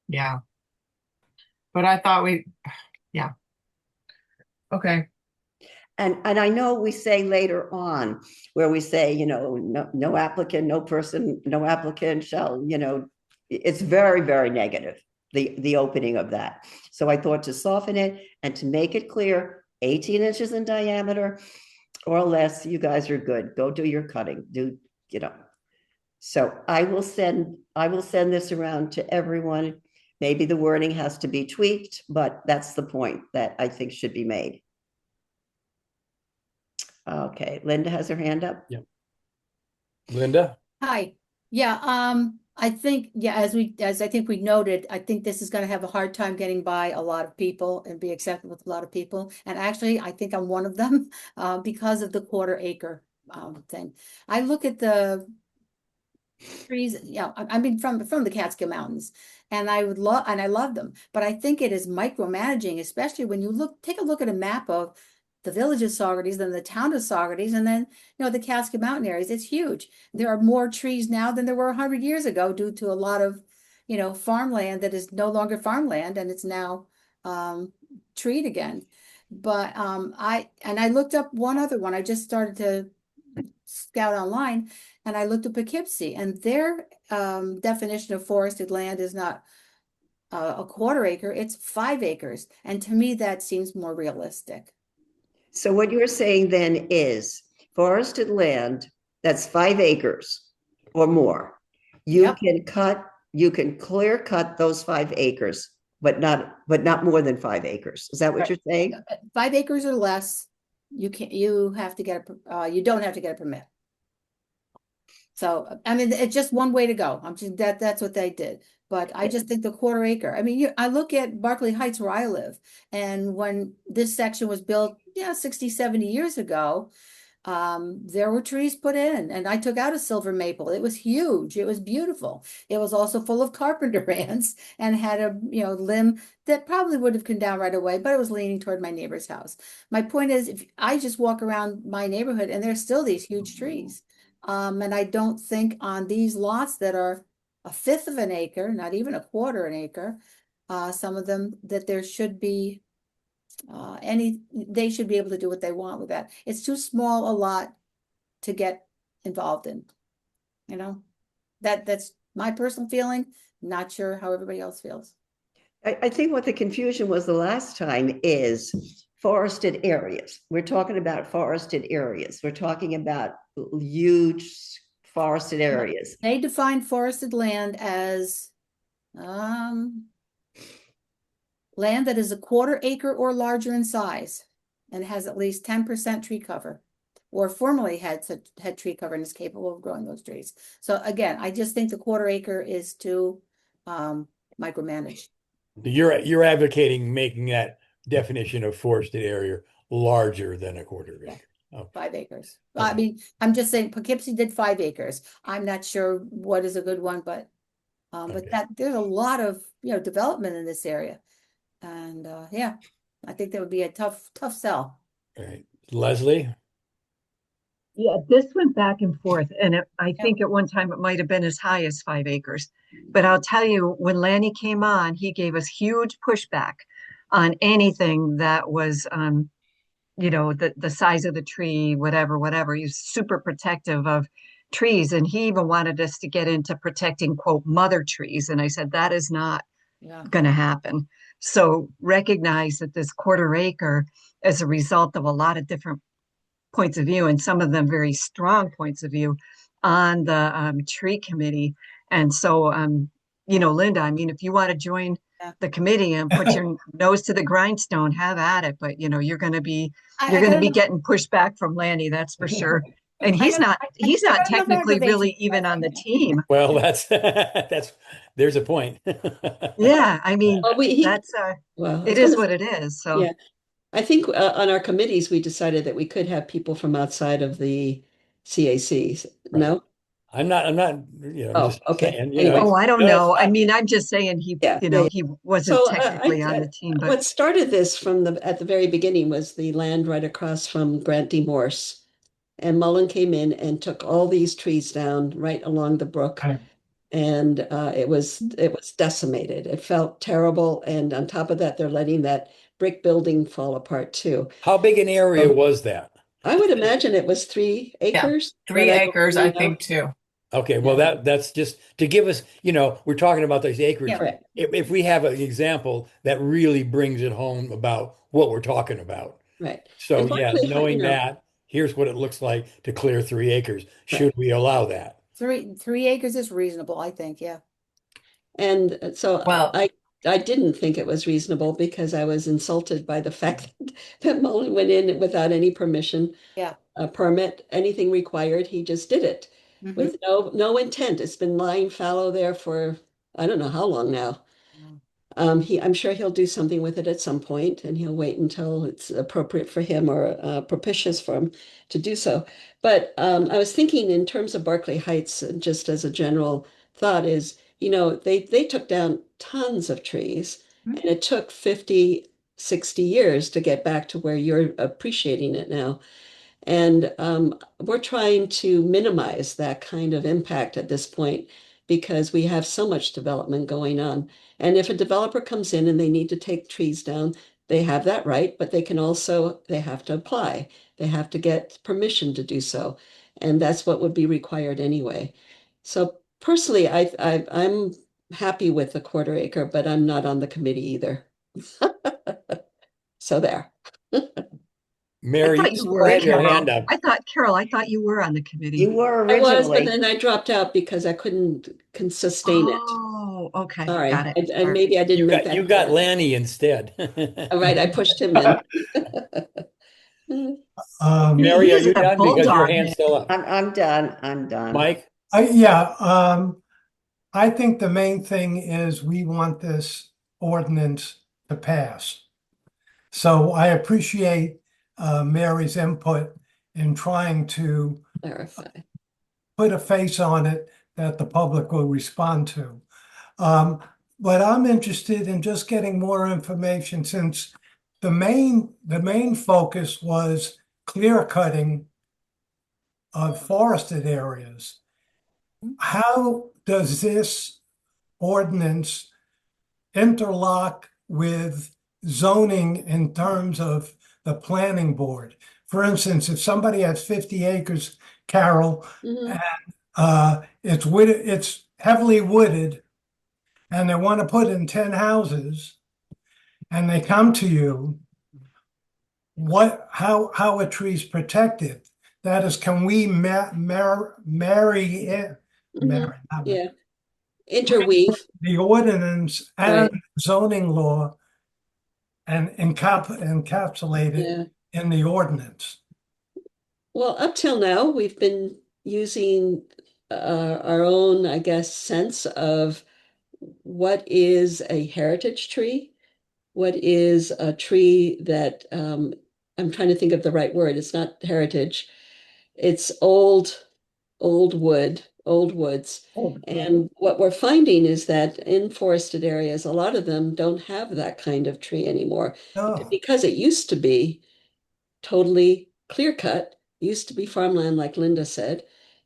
Yeah. But I thought yeah. Okay. And I know we say later on where we say, no applicant, no applicant shall, it's very, very negative, the opening of that. So I thought to soften it and to make it clear, 18 inches in diameter or less, you guys are good. Go do your cutting, So I will send this around to everyone. Maybe the wording has to be tweaked, but that's the point that I think should be made. Okay, Linda has her hand up. Yeah. Linda? Hi. Yeah, I think, as I think we noted, I think this is going to have a hard time getting by a lot of people and be accepted with a lot of people. And actually, I think I'm one of them because of the 1/4 acre thing. I look at the trees, I mean from the Catskill Mountains, and I love them, but I think it is micromanaging, especially when you take a look at a map of the village of Saugerties, then the town of Saugerties, and then the Catskill Mountain areas. It's huge. There are more trees now than there were 100 years ago due to a lot of farmland that is no longer farmland, and it's now treed again. But I looked up one other one. I just started to scout online, and I looked at Poughkeepsie, and their definition of forested land is not a quarter acre, it's 5 acres. And to me, that seems more realistic. So what you're saying then is forested land that's 5 acres or more, you can clear cut those 5 acres, but not more than 5 acres. Is that what you're saying? 5 acres or less, you don't have to get a permit. So, I mean, it's just one way to go. That's what they did. But I just think the quarter acre. I mean, I look at Berkeley Heights where I live, and when this section was built, 60, 70 years ago, there were trees put in, and I took out a silver maple. It was huge. It was beautiful. It was also full of carpenter ants and had a limb that probably would have come down right away, but it was leaning toward my neighbor's house. My point is, if I just walk around my neighborhood and there's still these huge trees. And I don't think on these lots that are 1/5 of an acre, not even 1/4 an acre, some of them, that there should be they should be able to do what they want with that. It's too small a lot to get involved in. That's my personal feeling. Not sure how everybody else feels. I think what the confusion was the last time is forested areas. We're talking about forested areas. We're talking about huge forested areas. They define forested land as land that is 1/4 acre or larger in size and has at least 10% tree cover, or formerly had tree cover and is capable of growing those trees. So again, I just think the 1/4 acre is too micromanaged. You're advocating making that definition of forested area larger than 1/4 acre. Oh. 5 acres. Okay. I mean, I'm just saying Poughkeepsie did 5 acres. I'm not sure what is a good one, but Okay. there's a lot of development in this area, and I think that would be a tough sell. All right, Leslie. Yeah, this went back and forth, and I think at one time it might have been as high as 5 acres. But I'll tell you, when Lanny came on, he gave us huge pushback on anything that was, the size of the tree, whatever. He was super protective of trees, and he even wanted us to get into protecting, quote, mother trees. And I said, that is not going to happen. So recognize that this 1/4 acre, as a result of a lot of different points of view, and some of them very strong points of view on the tree committee. And so, Linda, I mean, if you want to join the committee and put your nose to the grindstone, have at it. But you're going to be getting pushed back from Lanny, that's for sure. And he's not technically really even on the team. Well, there's a point. Yeah, I mean, it is what it is. So yeah, I think on our committees we decided that we could have people from outside of the CACs. Right. No, I'm not. Just okay. saying, Anyway. I don't know. I mean, I'm just saying he wasn't technically on the team. But what started this at the very beginning was the land right across from Grant D. Morse. And Mullen came in and took all these trees down right along the brook. And it was decimated. It felt terrible. And on top of that, they're letting that brick building fall apart too. How big an area was that? I would imagine it was 3 acres. 3 acres, I think, too. Okay, well, that's just to give us, we're talking about those acreage. Yeah. If we have an example that really brings it home about what we're talking about. Right. So knowing that, here's what it looks like to clear 3 acres. Should we allow that? 3 acres is reasonable, I think. Yeah. And so I didn't think it was reasonable because I was insulted by the fact that Mullen went in without any permission, a permit, anything required. He just did it with no intent. It's been lying fallow there for I don't know how long now. I'm sure he'll do something with it at some point, and he'll wait until it's appropriate for him or propitious for him to do so. But I was thinking in terms of Berkeley Heights, just as a general thought, is, they took down tons of trees, and it took 50, 60 years to get back to where you're appreciating it now. And we're trying to minimize that kind of impact at this point because we have so much development going on. And if a developer comes in and they need to take trees down, they have that right, but they have to apply. They have to get permission to do so. And that's what would be required anyway. So personally, I'm happy with the quarter acre, but I'm not on the committee either. So there. Mary, thought you you still were, have your Carol. hand up. Carol, I thought you were on the committee. You were I was, but originally. then I dropped out because I can sustain it. Oh, okay. Sorry. Got it. And maybe I didn't make that You got clear. Lanny instead. All right, I pushed him in. Mary, are He's you a done? Because your bulldog. hand's still up. I'm done. I'm done. Mike? I think the main thing is we want this ordinance to pass. So I appreciate Mary's input in trying to Clarify. put a face on it that the public will respond to. But I'm interested in just getting more information, since the main focus was clear cutting of forested areas. How does this ordinance interlock with zoning in terms of the planning board? For instance, if somebody has 50 acres, Carol, Mhm. and it's heavily wooded, and they want to put in 10 houses, and they come to you, how a tree's protected? That is, can we marry it? Yeah. Interweave. The ordinance and Right. zoning law and encapsulate it Yeah. in the ordinance. Well, up till now, we've been using our own, I guess, sense of what is a heritage tree, what is a tree that I'm trying to think of the right word. It's not heritage. It's old woods. And what we're finding is that in forested areas, a lot of them don't have that kind of tree anymore. No. Because it used to be totally clear cut, used to be farmland, like Linda said.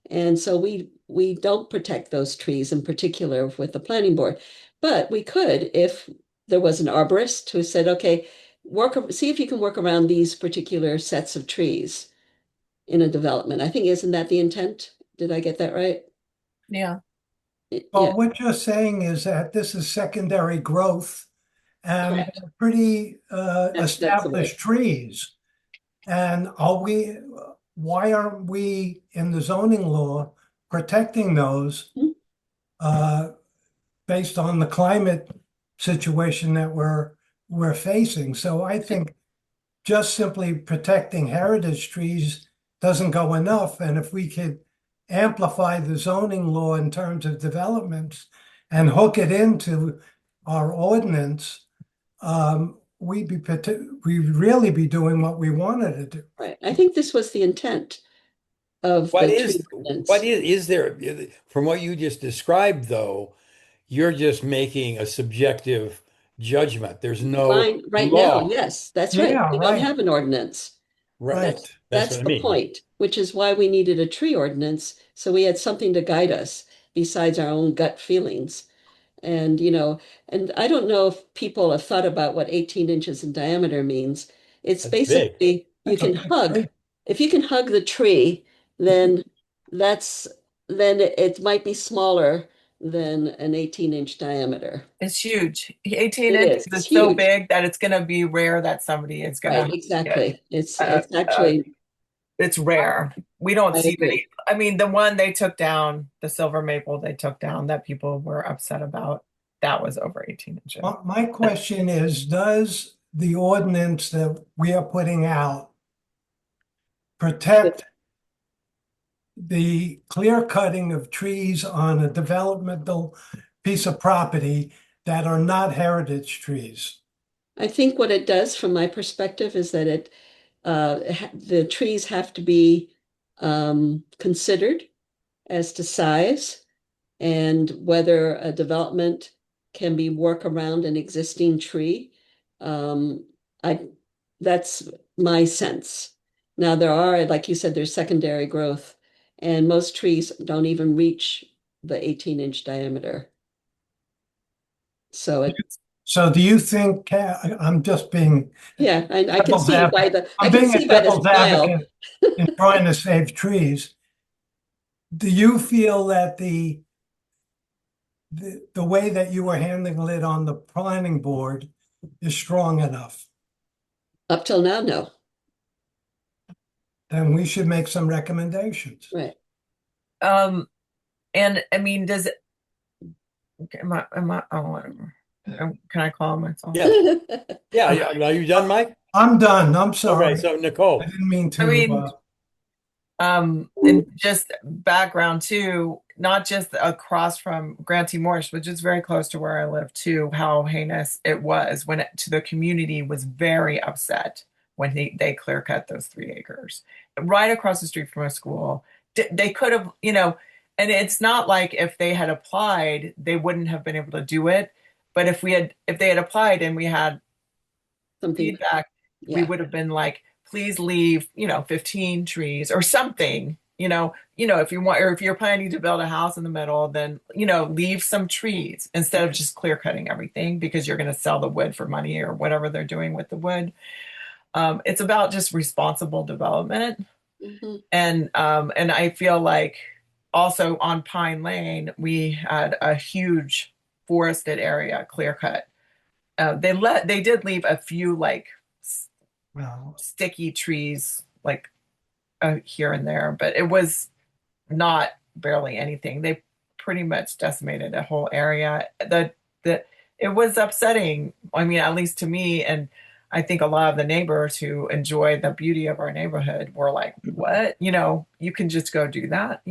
And so we don't protect those trees in particular with the planning board. But we could if there was an arborist who said, okay, see if you can work around these particular sets of trees in a development. I think, isn't that the intent? Did I get that right? Yeah. Well, Yeah, what you're saying is that this is secondary growth and correct. they're pretty That's the word. established trees. And why aren't we in the zoning law protecting those based on the climate situation that we're facing? So I think just simply protecting heritage trees doesn't go enough. And if we could amplify the zoning law in terms of developments and hook it into our ordinance, we'd really be doing what we wanted to do. Right. I think this was the intent of What the is tree ordinance. what is there from what you just described, though, you're just making a subjective judgment. There's no Right now, law. yes, that's right. Yeah, We don't right. have an ordinance. Right. Right. That's That's what I the mean. point, which is why we needed a tree ordinance, so we had something to guide us besides our own gut feelings. And and I don't know if people have thought about what 18 inches in diameter means. It's That's big. basically That's a big tree. if you can hug the tree, then that's then it might be smaller than an 18-inch diameter. It's huge. 18 It inches is. It's is so huge. big that it's going to be rare that somebody is going Right, to exactly. It's uh, actually, it's rare. We don't I see agree. many. I mean, the one they took down, the silver maple they took down that people were upset about, that was over 18 inches. My question is, does the ordinance that we are putting out protect the clear cutting of trees on a developmental piece of property that are not heritage trees? I think what it does from my perspective is that the trees have to be considered as to size and whether a development can be work around an existing tree. Um, I that's my sense. Now there are, like you said, there's secondary growth, and most trees don't even reach the 18-inch diameter. So So do you think, I'm just being yeah, I can devil's see by advocate. the I I'm can being see a by the devil's smile. advocate in trying to save trees. Do you feel that the way that you were handling it on the planning board is strong enough? Up till now, no. Then we should make some recommendations. Right. And I mean, oh, whatever. Can I call myself? Yeah. Yeah. Are you done, Mike? I'm done. I'm sorry. Okay, so Nicole. I didn't mean to. I mean, and just background too, not just across from Grantee Morris, which is very close to where I live too, how heinous it was when to the community was very upset when they clear cut those 3 acres right across the street from a school. They could have, and it's not like if they had applied, they wouldn't have been able to do it. But if they had applied and we had Something. feedback, we Yeah. would have been like, please leave, 15 trees or something, if you want, or if you're planning to build a house in the middle, then, leave some trees instead of just clear cutting everything because you're going to sell the wood for money or whatever they're doing with the wood. It's about just responsible development. Mm-hmm. And I feel like also on Pine Lane, we had a huge forested area clear cut. They did leave a few like sticky trees like here and there, but it was not barely anything. They pretty much decimated a whole area. That it was upsetting. I mean, at least to me, and I think a lot of the neighbors who enjoy the beauty of our neighborhood were like, "What? You can just go do that?"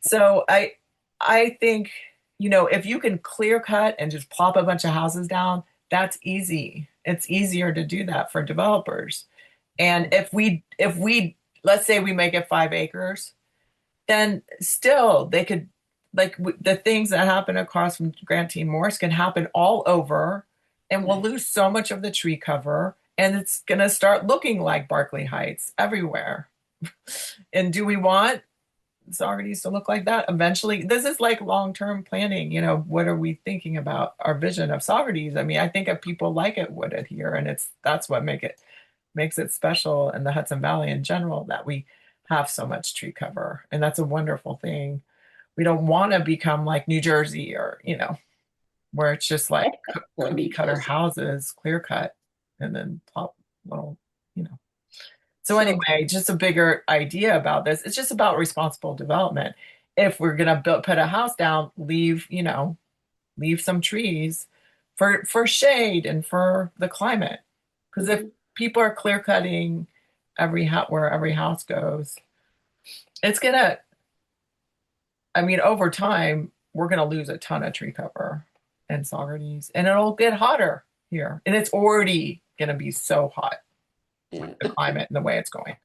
So I think if you can clear cut and just plop a bunch of houses down, that's easy. It's easier to do that for developers. And if we let's say we make it 5 acres, then still they could the things that happen across from Grantee Morris can happen all over, and we'll lose so much of the tree cover, and it's going to start looking like Berkeley Heights everywhere. And do we want Saugerties to look like that eventually? This is like long-term planning. What are we thinking about our vision of Saugerties? I mean, I think if people like it wooded here, and that's what makes it special in the Hudson Valley in general, that we have so much tree cover, and that's a wonderful thing. We don't want to become like New Jersey or where it's just like cookie cutter houses, clear cut, and then plop little. So anyway, just a bigger idea about this. It's just about responsible development. If we're gonna put a house down, leave some trees for shade and for the climate. Because if people are clear cutting where every house goes, it's gonna. I mean, over time, we're gonna lose a ton of tree cover and Saugerties, and it'll get hotter here, and it's already gonna be so hot. Yeah. The climate and the way it's going.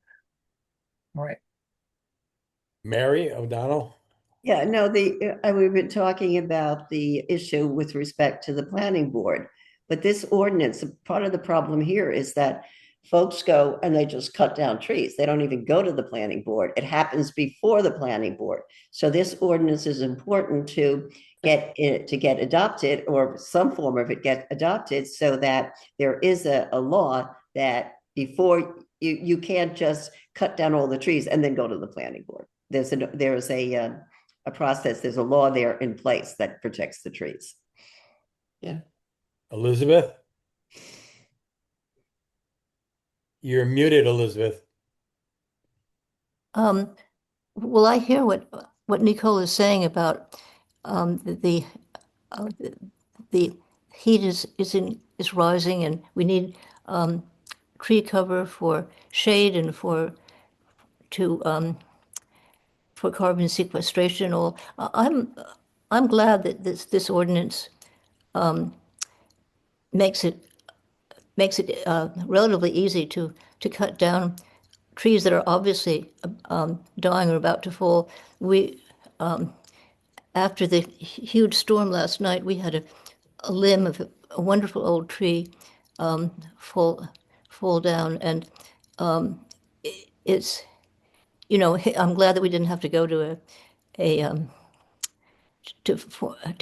All right. Mary O'Donnell. Yeah, no, we've been talking about the issue with respect to the planning board, but this ordinance, part of the problem here is that folks go and they just cut down trees. They don't even go to the planning board. It happens before the planning board. So this ordinance is important to get adopted, or some form of it get adopted, so that there is a law that before you can't just cut down all the trees and then go to the planning board. There's a process, there's a law there in place that protects the trees. Yeah. Elizabeth? You're muted, Elizabeth. Well, I hear what Nicole is saying about the heat is rising, and we need tree cover for shade and for carbon sequestration. I'm glad that this ordinance um, makes it relatively easy to cut down trees that are obviously dying or about to fall. We after the huge storm last night, we had a limb of a wonderful old tree fall down, and it's I'm glad that we didn't have to go to a to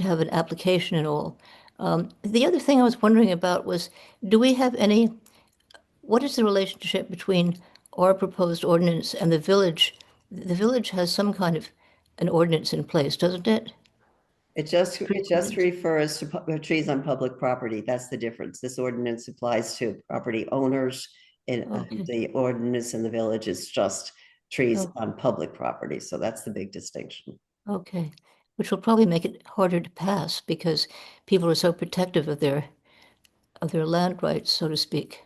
have an application and all. The other thing I was wondering about was, what is the relationship between our proposed ordinance and the village? The village has some kind of an ordinance in place, doesn't it? It just refers to trees on public property. That's the difference. This ordinance applies to property owners, and Okay. the ordinance in the village is just trees Oh. on public property. So that's the big distinction. Okay, which will probably make it harder to pass because people are so protective of their land rights, so to speak.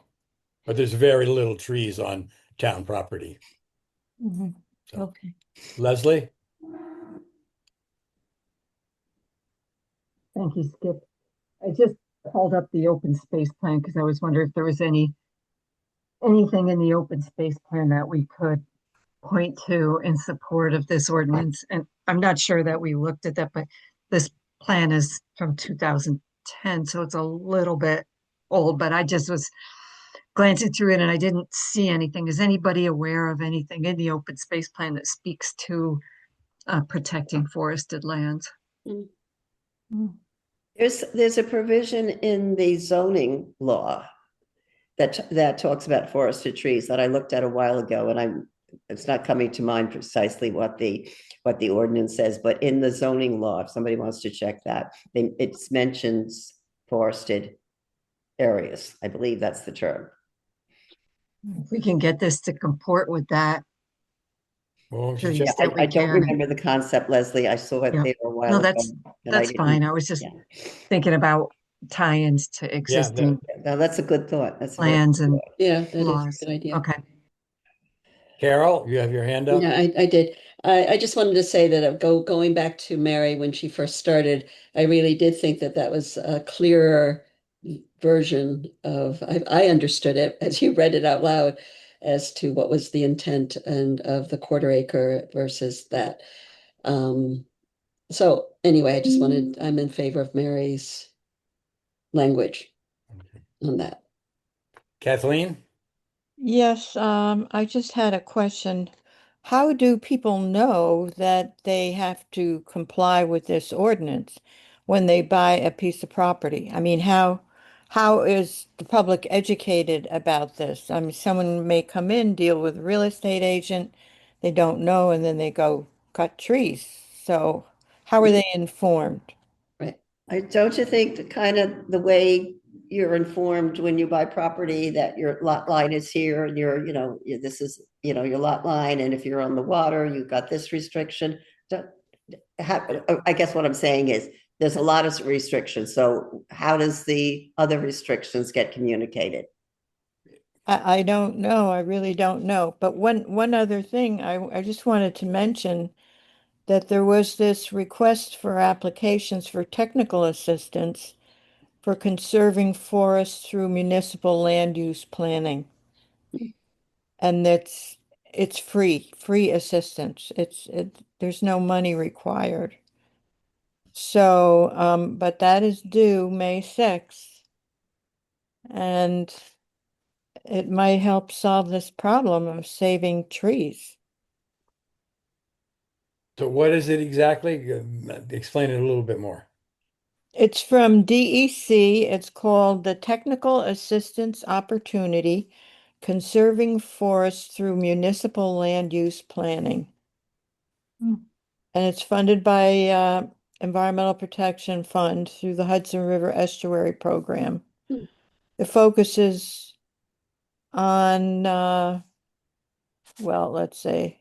But there's very little trees on town property. Mhm. So, Okay. Leslie? Thank you, Skip. I just called up the open space plan because I was wondering if there was anything in the open space plan that we could point to in support of this ordinance. And I'm not sure that we looked at that, but this plan is from 2010, so it's a little bit old, but I just was glancing through it and I didn't see anything. Is anybody aware of anything in the open space plan that speaks to protecting forested lands? There's a provision in the zoning law that talks about forested trees that I looked at a while ago, and it's not coming to mind precisely what the ordinance says, but in the zoning law, if somebody wants to check that, it mentions forested areas. I believe that's the term. If we can get this to comport with that, Well, to the Yeah, extent we I don't can. remember the concept, Leslie. I saw it Yeah. there a while No, ago. that's fine. I was just thinking about tie-ins to existing No, that's a good thought. That's plans and Yeah, that is a laws. good idea. Okay. Carol, you have your hand up? Yeah, I did. I just wanted to say that going back to Mary when she first started, I really did think that that was a clearer version of, I understood it as you read it out loud as to what was the intent and of the quarter acre versus that. So anyway, I'm in favor of Mary's language on that. Kathleen? Yes, I just had a question. How do people know that they have to comply with this ordinance when they buy a piece of property? I mean, how is the public educated about this? I mean, someone may come in, deal with a real estate agent, they don't know, and then they go cut trees. So how are they informed? Right. Don't you think the way you're informed when you buy property that your lot line is here and this is, your lot line, and if you're on the water, you've got this restriction. I guess what I'm saying is there's a lot of restrictions. So how does the other restrictions get communicated? I don't know. I really don't know. But one other thing, I just wanted to mention that there was this request for applications for technical assistance for conserving forests through municipal land use planning. And it's free assistance. There's no money required. So, but that is due May 6th. And it might help solve this problem of saving trees. So what is it exactly? Explain it a little bit more. It's from DEC. It's called the Technical Assistance Opportunity, Conserving Forests Through Municipal Land Use Planning. And it's funded by Environmental Protection Fund through the Hudson River Estuary Program. The focus is on, well, let's say,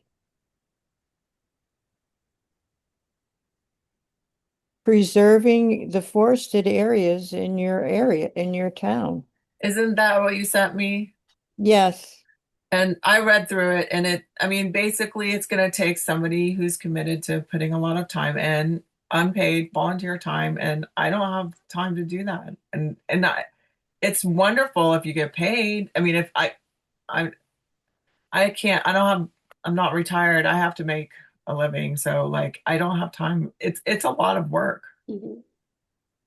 preserving the forested areas in your town. Isn't that what you sent me? Yes. And I read through it, and basically it's going to take somebody who's committed to putting a lot of time in. unpaid volunteer time, and I don't have time to do that. And it's wonderful if you get paid. I mean, if I can't, I don't have, I'm not retired. I have to make a living. So like, I don't have time. It's a lot of work. Mhm.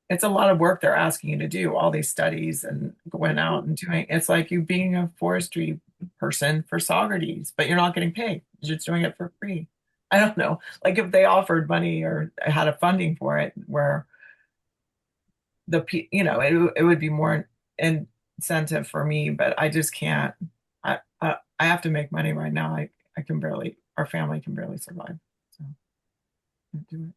It's a lot of work they're asking you to do, all these studies and going out and doing, it's like you being a forestry person for Socrates, but you're not getting paid. You're just doing it for free. I don't know. Like if they offered money or had a funding for it where it would be more incentive for me, but I just can't. I have to make money right now. I can barely, our family can barely survive. So I do it.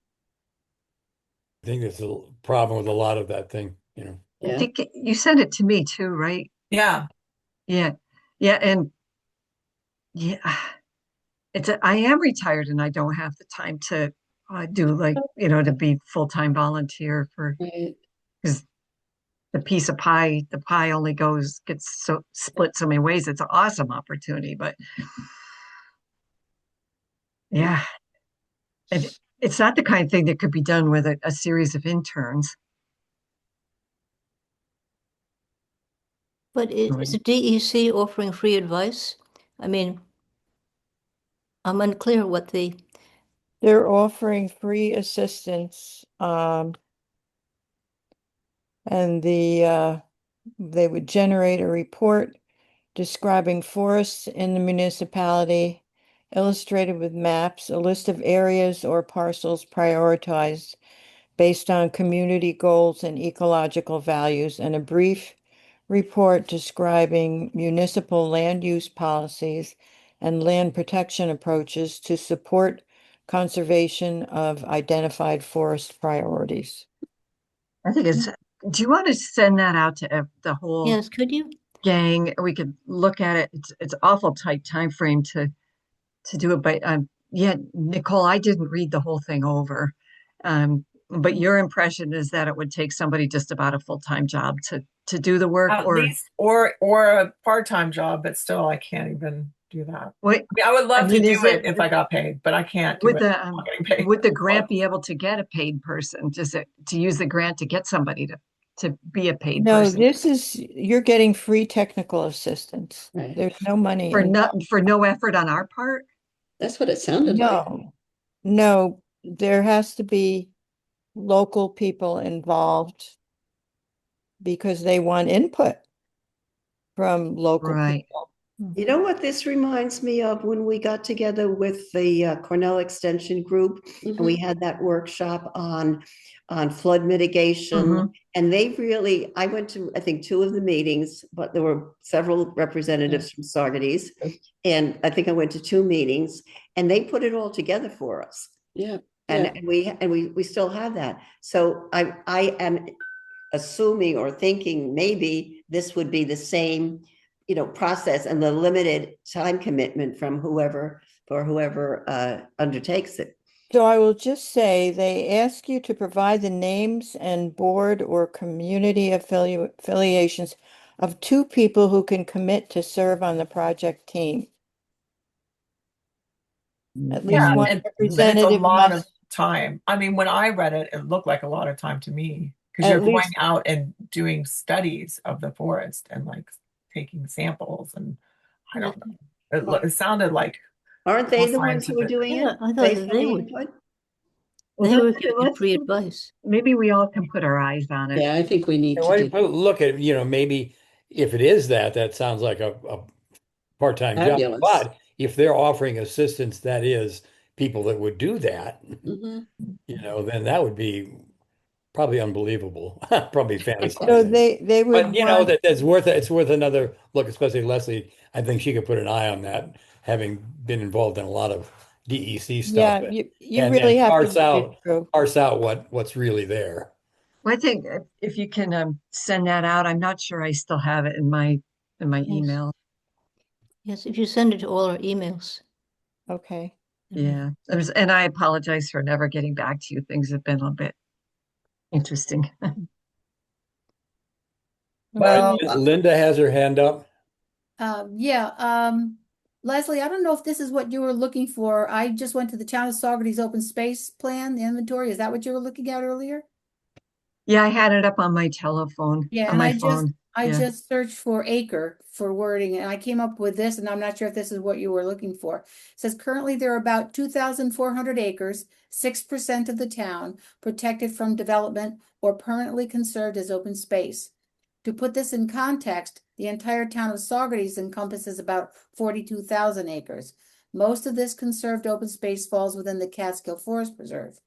I think there's a problem with a lot of that thing, you know. I Yeah. think you sent it to me too, right? Yeah. Yeah. Yeah. And yeah, I am retired and I don't have the time to do like, to be full-time volunteer for, Right. because the pie only gets so split so many ways. It's an awesome opportunity, but yeah, it's not the kind of thing that could be done with a series of interns. But is the DEC offering free advice? I mean, I'm unclear what They're offering free assistance, and they would generate a report describing forests in the municipality, illustrated with maps, a list of areas or parcels prioritized based on community goals and ecological values, and a brief report describing municipal land use policies and land protection approaches to support conservation of identified forest priorities. I think do you want to send that out to the whole yes, could you? gang? We could look at it. It's awful tight time frame to do it, but yeah, Nicole, I didn't read the whole thing over. But your impression is that it would take somebody just about a full-time job to do the work, At least, or a part-time job, but still I can't even do that. wait, I mean, I would love to is do it it if I got paid, but I can't do would it. the if I'm not getting paid. would the grant be able to get a paid person? Just to use the grant to get somebody to be a paid No, person you're getting free technical assistance. Right. There's no money for involved. no effort on our part? That's what it sounded like. No, there has to be local people involved because they want input from local Right. people. You know what this reminds me of when we got together with the Cornell Extension Group and we had that workshop on flood mitigation. Mhm. And they really, I went to, I think, 2 of the meetings, but there were several representatives from Saugerties. And I think I went to 2 meetings and they put it all together for us. Yeah. And we still have that. So I am assuming or thinking maybe this would be the same, process and the limited time commitment from whoever undertakes it. So I will just say they ask you to provide the names and board or community affiliations of 2 people who can commit to serve on the project team. At least Yeah, one it's a representative lot of must, time. I mean, when I read it, it looked like a lot of time to me because you're at going least, out and doing studies of the forest and like taking samples and I don't know. It sounded like Aren't they more the ones who were scientific. doing Yeah, it I thought based that on they the would. input? They were let's- giving let's- free advice. Maybe we all can put our eyes on it. Yeah, I think we need And to do look at, maybe if it is that sounds like a part-time job. Fabulous. But if they're offering assistance, that is people that would do that, Mhm. then that would be probably unbelievable, probably so fantasizing. they would But want, it's worth another look, especially Leslie. I think she could put an eye on that, having been involved in a lot of DEC stuff. yeah, you and really have to parse read it through. out what's really there. Well, I think if you can send that out, I'm not sure I still have it in my Yes. email. Yes, if you send it to all our emails. Okay. Yeah. And I apologize for never getting back to you. Things have been a bit interesting. Well, Linda has her hand up. Yeah, Leslie, I don't know if this is what you were looking for. I just went to the Town of Saugerties open space plan, the inventory. Is that what you were looking at earlier? Yeah, I had it up on my telephone, Yeah, on and my I just phone. I Yeah. just searched for acre for wording and I came up with this, and I'm not sure if this is what you were looking for. It says currently there are about 2,400 acres, 6% of the town, protected from development or permanently conserved as open space. To put this in context, the entire town of Saugerties encompasses about 42,000 acres. Most of this conserved open space falls within the Catskill Forest Preserve.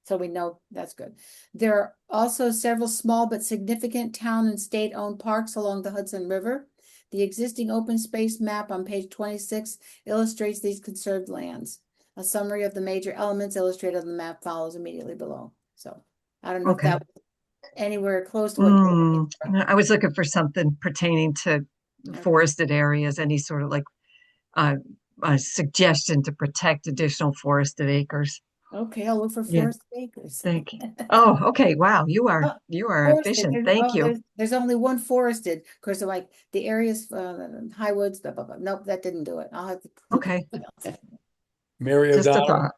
So we know that's good. There are also several small but significant town and state-owned parks along the Hudson River. The existing open space map on page 26 illustrates these conserved lands. A summary of the major elements illustrated on the map follows immediately below. So I don't know if that was anywhere close to what you were looking for. I was looking for something pertaining to forested areas, any sort of like a suggestion to protect additional forested acres. Okay, I'll look for Yeah. forested acres. Thank you. Oh, okay. Wow, you are Forested, efficient. Thank you. There's only one forested, of course, like the areas, high woods, blah, blah, blah. Nope, that didn't do it. I'll have to. Okay. Mary Just a O'Donnell. thought.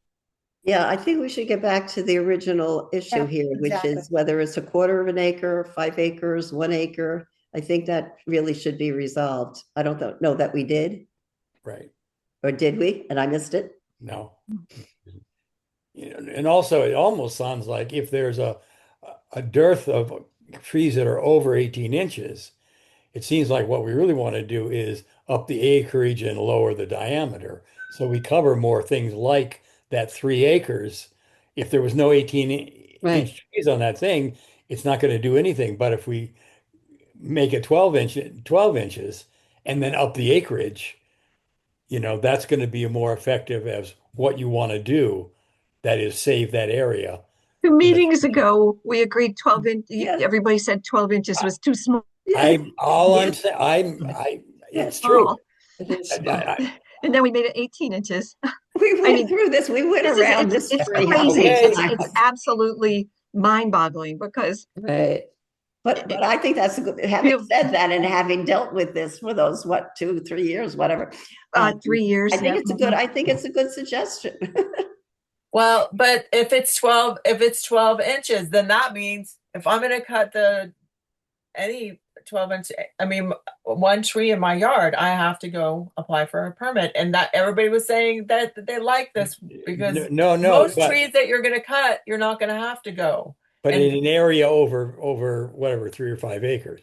Yeah, I think we should get back to the original issue Yeah, here, which exactly. is whether it's a quarter of an acre, 5 acres, 1 acre. I think that really should be resolved. I don't know that we did, Right. or did we? And I missed it. No. And also, it almost sounds like if there's a dearth of trees that are over 18 inches, it seems like what we really want to do is up the acreage and lower the diameter. So we cover more things like that 3 acres. If there was no 18 Right. inch trees on that thing, it's not going to do anything. But if we make it 12 inches and then up the acreage, that's going to be more effective as what you want to do. That is save that area. 2 meetings ago, we agreed 12 inch. Yeah. Everybody said 12 inches was too small. I'm Yes. saying, it's Yes. true. It is. And then we made it 18 inches. We went mean, through this. We went around this it's tree. crazy. Okay. It's absolutely mind-boggling because Right. But I think that's a good, having said that and having dealt with this for those, 2, 3 years, whatever. 3 years. I think yeah. it's a good, I think it's a good suggestion. Well, but if it's 12 inches, then that means if I'm going to cut any 12-inch, I mean, one tree in my yard, I have to go apply for a permit. And that everybody was saying that they like this because No, most but, trees that you're going to cut, you're not going to have to go. but And- in an area over whatever 3 or 5 acres.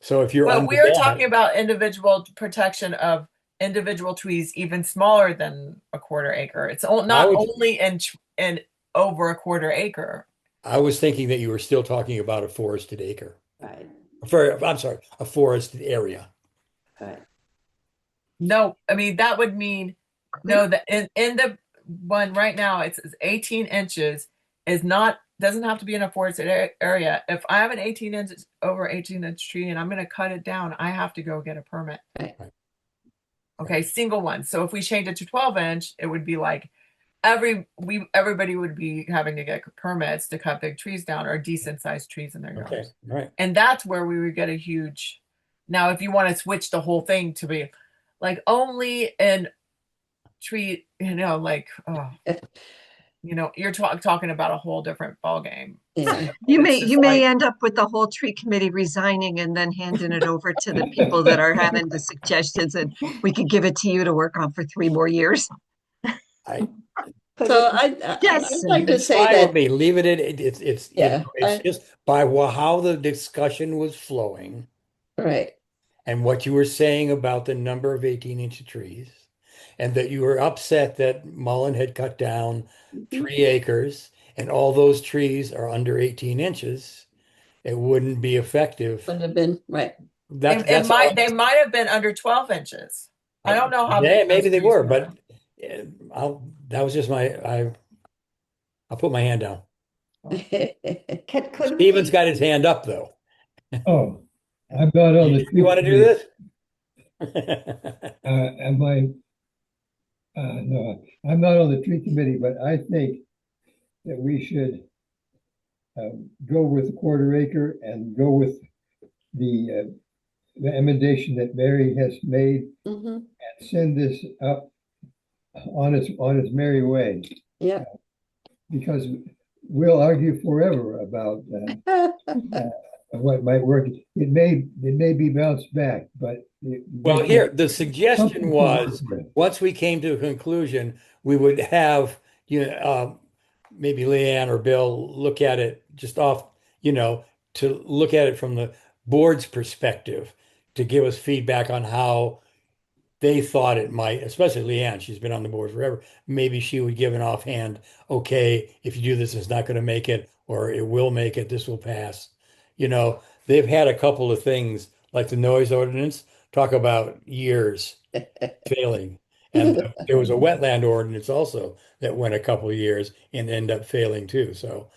So if you're But under we are that, talking about individual protection of individual trees even smaller than a quarter acre. It's not only in over a quarter acre. I was thinking that you were still talking about a forested acre. Right, I'm sorry, a forested area. right. No, I mean that would mean no. That in the one right now it says 18 inches doesn't have to be in a forested area. If I have an 18-inch tree and I'm going to cut it down, I have to go get a permit. Right. Okay, single one. So if we change it to 12-inch, it would be like everybody would be having to get permits to cut big trees down or decent sized trees in their yards. Okay, right. And that's where we would get a huge. Now, if you want to switch the whole thing to be like only in tree, like, you're talking about a whole different ball game. Yeah. You It's just may like- end up with the whole tree committee resigning and then handing it over to the people that are having the suggestions, and we could give it to you to work on for 3 more years. So I'd Yes. like to say Fine with that, me. Leave it at it's Yeah, it's just by how the discussion was flowing right, and what you were saying about the number of 18-inch trees, and that you were upset that Mullen had cut down 3 acres and all those trees are under 18 inches. It wouldn't be effective. would have been, right. they might have been under 12 inches. I don't know how Yeah, big maybe those they trees were, but that was just I'll put my hand down. Could Steven's got his hand up though. Oh, I'm not on the. You want to do this? Am I? No, I'm not on the tree committee, but I think that we should go with a quarter acre and go with the recommendation that Mary has made Mhm. and send this up on its merry way, Yeah. because we'll argue forever about what might work. It may be bounced back, but Well, here, the suggestion something to work was, with. once we came to a conclusion, we would have, maybe Leanne or Bill look at it just off, to look at it from the board's perspective, to give us feedback on how they thought it might, especially Leanne, she's been on the board forever. Maybe she would give an offhand, okay, if you do this, it's not going to make it, or it will make it, this will pass. They've had a couple of things like the noise ordinance, talk about years failing. And there was a wetland ordinance also that went a couple of years and end up failing too. So,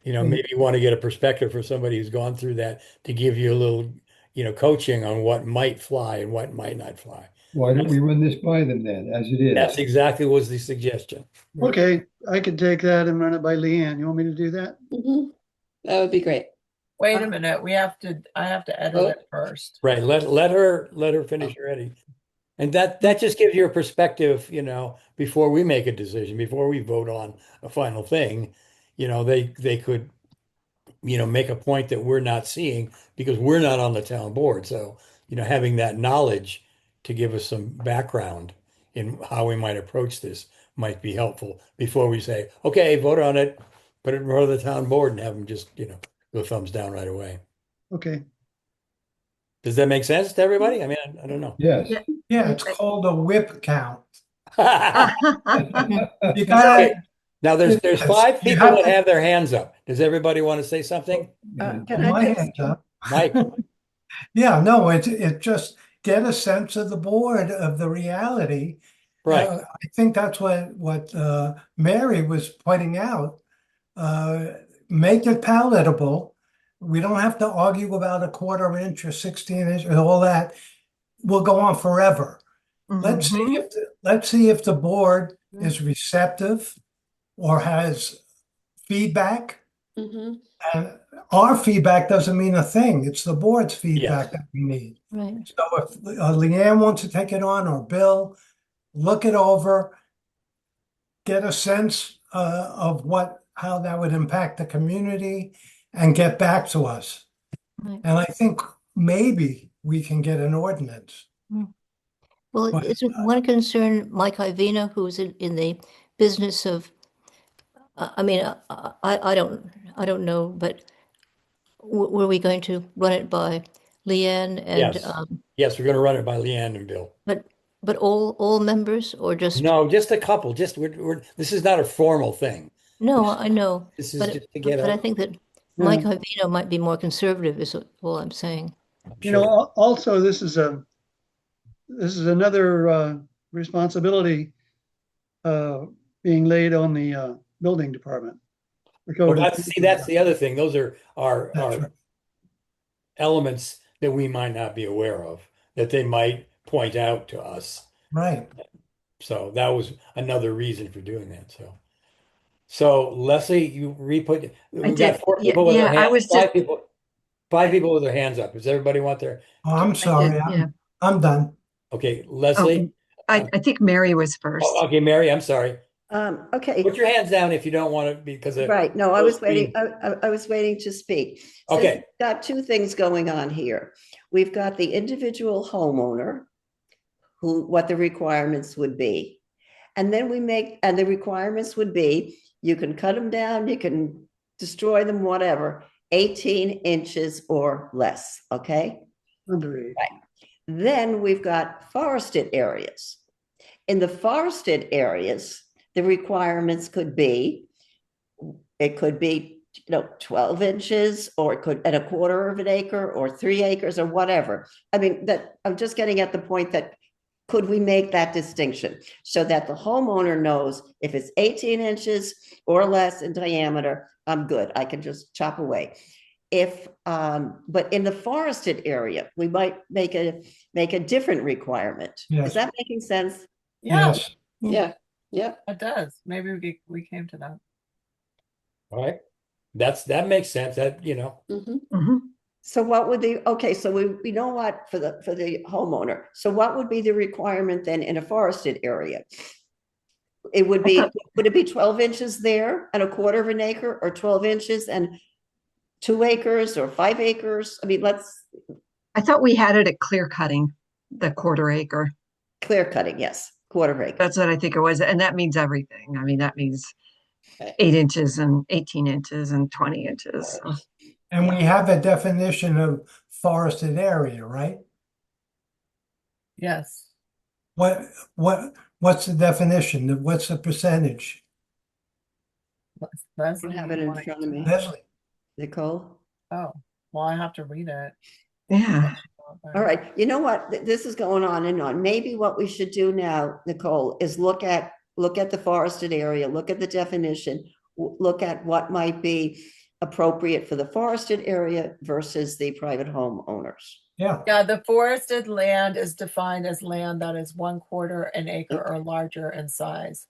maybe you want to get a perspective for somebody who's gone through that to give you a little, coaching on what might fly and what might not fly. Why don't we run this by them then, as it is? That's exactly was the suggestion. Okay, I could take that and run it by Leanne. You want me to do that? Mhm. That would be great. Wait a minute. I have to edit Oh. it first. Right. Let her finish already. And that just gives you a perspective, before we make a decision, before we vote on a final thing, they could, make a point that we're not seeing because we're not on the town board. So, having that knowledge to give us some background in how we might approach this might be helpful before we say, okay, vote on it, put it in front of the town board and have them just, go thumbs down right away. Okay. Does that make sense to everybody? I mean, I don't know. Yes. Yeah, it's called a whip count. You Okay. gotta, Now there's Yes, 5 you people have that to- have their hands up. Does everybody want to say something? Can my I just, hands up. Mike, Yeah, no, it just get a sense of the board of the reality. right. I think that's what Mary was pointing out. Make it palatable. We don't have to argue about a 1/4 inch or 16 inch and all that. We'll go on forever. Let's see if the board is receptive or has feedback. Mhm. And our feedback doesn't mean a thing. It's the board's feedback Yes. that we need. Right. So if Leanne wants to take it on, or Bill, look it over, get a sense of how that would impact the community, and get back to us. Right. And I think maybe we can get an ordinance. Well, But, isn't one concern Mike Ivina, who's in the business of, I mean, I don't know, but were we going to run it by Leanne and, Yes. Yes, we're going to run it by Leanne and Bill. but all members or just? No, just a couple. Just this is not a formal thing. No, I know, This is but just to get but I a, think that Mike Ivino might be more conservative is all I'm saying. You know, also, this is another responsibility being laid on the building department. well, that's the other thing. Those are That's right. elements that we might not be aware of that they might point out to us. Right. So that was another reason for doing that. So Leslie, you re-put. We've got did. 4 Yeah, people with their yeah, I hands. was 5 just- people. 5 people with their hands up. Does everybody want their? Oh, I'm sorry. yeah. I'm done. Okay, Leslie. I think Mary was first. Oh, okay, Mary. I'm sorry. okay, Put your hands down if you don't want to, because of right. No, I was full screen. waiting. I was waiting to speak. So Okay. we've got 2 things going on here. We've got the individual homeowner, what the requirements would be. And then and the requirements would be, you can cut them down, you can destroy them, whatever, 18 inches or less, okay? Underage. Then we've got forested areas. In the forested areas, the requirements could be, 12 inches, or it could at 1/4 of an acre or 3 acres or whatever. I mean, that I'm just getting at the point that could we make that distinction so that the homeowner knows if it's 18 inches or less in diameter, I'm good. I can just chop away. But in the forested area, we might make a different requirement. Yes. Is that making sense? Yeah, Yes. Yeah. Yeah. it does. Maybe we came to that. All right. That makes sense. That, Mhm. Mhm. So what would the, okay, so we know what for the homeowner. So what would be the requirement then in a forested area? It would be, would it be 12 inches there and a quarter of an acre, or 12 inches and 2 acres or 5 acres? I mean, let's I thought we had it at clear cutting, the quarter acre. clear cutting, yes, quarter acre. That's what I think it was. And that means everything. I mean, that means 8 inches and 18 inches and 20 inches. And we have a definition of forested area, right? Yes. What's the definition? What's the percentage? I Leslie, don't have it in wanna- front of me. Leslie? Nicole? Oh, well, I have to read it. Yeah. All right, you know what? This is going on and on. Maybe what we should do now, Nicole, is look at the forested area, look at the definition, look at what might be appropriate for the forested area versus the private homeowners. Yeah, Yeah, the forested land is defined as land that is 1/4 an acre or larger in size.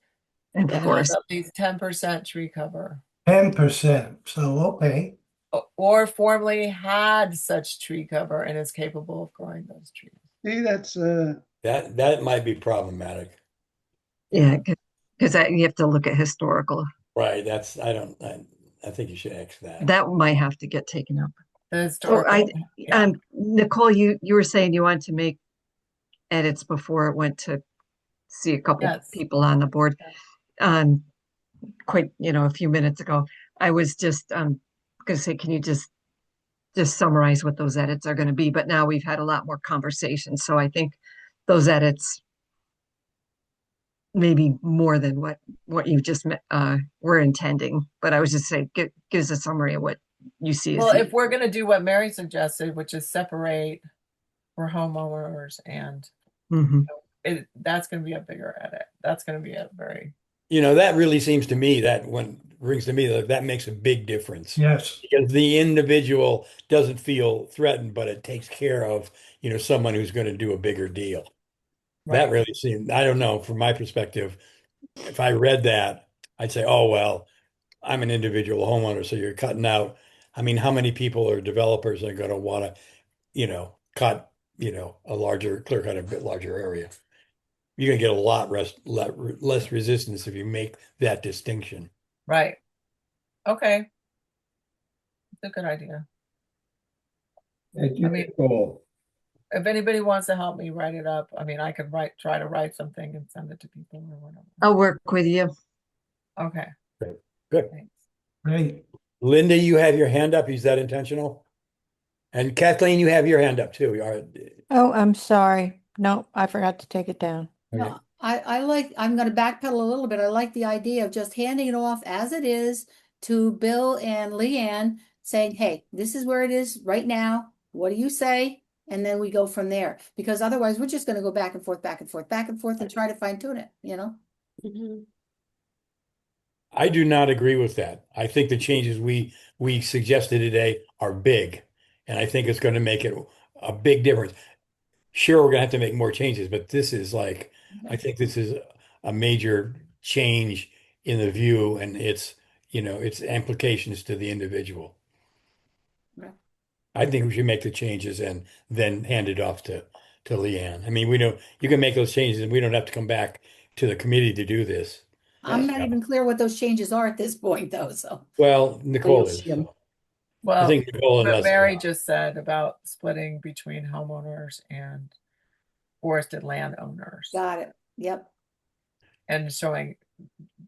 And And has forest. at least 10% tree cover. 10%. So, okay. Or formerly had such tree cover and is capable of growing those trees. See, that's, That might be problematic. Yeah, because you have to look at historical. Right. I think you should X that. That might have to get taken up. The Oh, historical. Yeah. Nicole, you were saying you wanted to make edits before it went to see a couple Yes. people on the board. Quite, a few minutes ago, I was just going to say, can you just summarize what those edits are going to be? But now we've had a lot more conversation, so I think those edits maybe more than what you just were intending. But I was just saying, give us a summary of what you see as Well, if we're going to do what Mary suggested, which is separate for homeowners and Mhm. that's going to be a bigger edit. That's going to be a very, That really seems to me that that makes a big difference. Yes. Because the individual doesn't feel threatened, but it takes care of, someone who's going to do a bigger deal. That right. really seems, I don't know, from my perspective, if I read that, I'd say, oh, well, I'm an individual homeowner, so you're cutting out. I mean, how many people or developers are going to want to, cut, clear cut a bit larger area? You're going to get a lot less resistance if you make that distinction. Right. Okay. It's a good idea. Thank you, I mean- Nicole. If anybody wants to help me write it up, I mean, I could try to write something and send it to people or whatever. I'll work with you. Okay. Good. Thanks. Great. Linda, you have your hand up. Is that intentional? And Kathleen, you have your hand up too. Oh, I'm sorry. No, I forgot to take it down. No, I'm going to backpedal a little bit. I like the idea of just handing it off as it is to Bill and Leanne, saying, hey, this is where it is right now. What do you say? And then we go from there, because otherwise we're just going to go back and forth, back and forth, back and forth, and try to fine tune it, Mhm. I do not agree with that. I think the changes we suggested today are big, and I think it's going to make it a big difference. Sure, we're going to have to make more changes, but this is I think this is a major change in the view and its implications to the individual. Right. I think we should make the changes and then hand it off to Leanne. I mean, we know you can make those changes and we don't have to come back to the committee to do this. I'm not Yeah. even clear what those changes are at this point, though. So Well, Nicole is. see 'em. So. I Well, think Nicole and what Leslie Mary are. just said about splitting between homeowners and forested landowners got it. Yep. and showing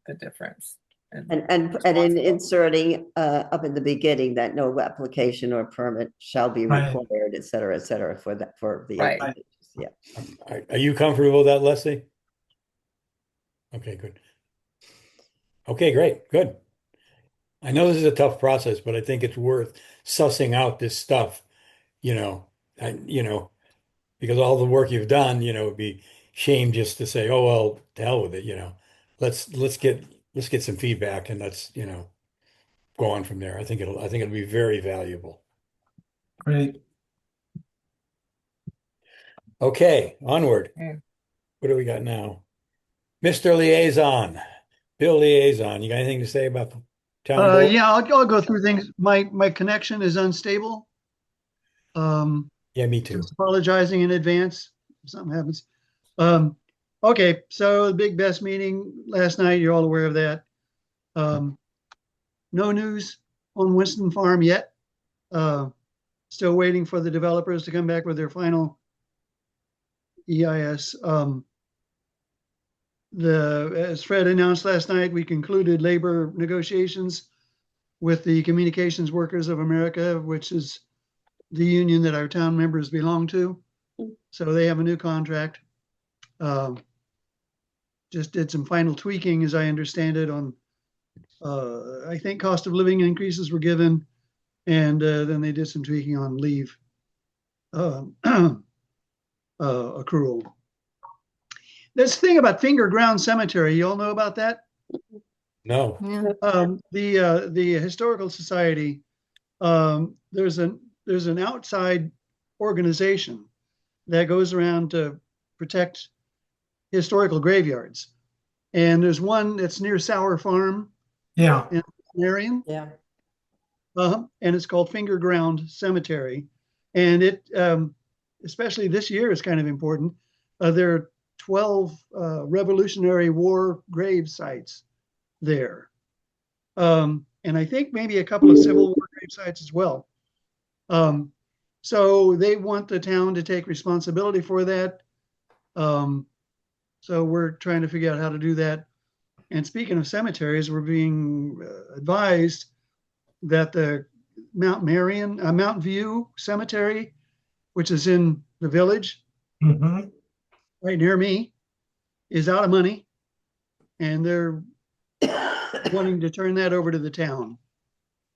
the difference. And in responsibility. inserting up in the beginning that no application or permit shall be Right. required, et cetera, for the Right. yeah. Are you comfortable with that, Leslie? Okay, good. Okay, great, good. I know this is a tough process, but I think it's worth sussing out this stuff, because all the work you've done, it'd be shame just to say, oh, well, to hell with it, let's get some feedback and let's, go on from there. I think it'll be very valuable. Great. Okay, onward. Okay. What do we got now? Mr. Liaison, Bill Liaison, you got anything to say about the town board? yeah, I'll go through things. My connection is unstable. Yeah, me too. Just apologizing in advance if something happens. Okay, so the big best meeting last night, you're all aware of that. No news on Winston Farm yet. Still waiting for the developers to come back with their final EIS. As Fred announced last night, we concluded labor negotiations with the Communications Workers of America, which is the union that our town members belong to. So they have a new contract. Just did some final tweaking, as I understand it, on I think cost of living increases were given, and then they did some tweaking on leave accrual. This thing about Finger Ground Cemetery, you all know about that? No. Yeah. The Historical Society, there's an outside organization that goes around to protect historical graveyards. And there's one that's near Sour Farm Yeah. in Marion. Yeah. And it's called Finger Ground Cemetery. And it, especially this year, is kind of important. There are 12 Revolutionary War grave sites there. And I think maybe a couple of Civil War grave sites as well. So they want the town to take responsibility for that. So we're trying to figure out how to do that. And speaking of cemeteries, we're being advised that the Mount View Cemetery, which is in the village, Mm-hmm. right near me, is out of money, and they're wanting to turn that over to the town.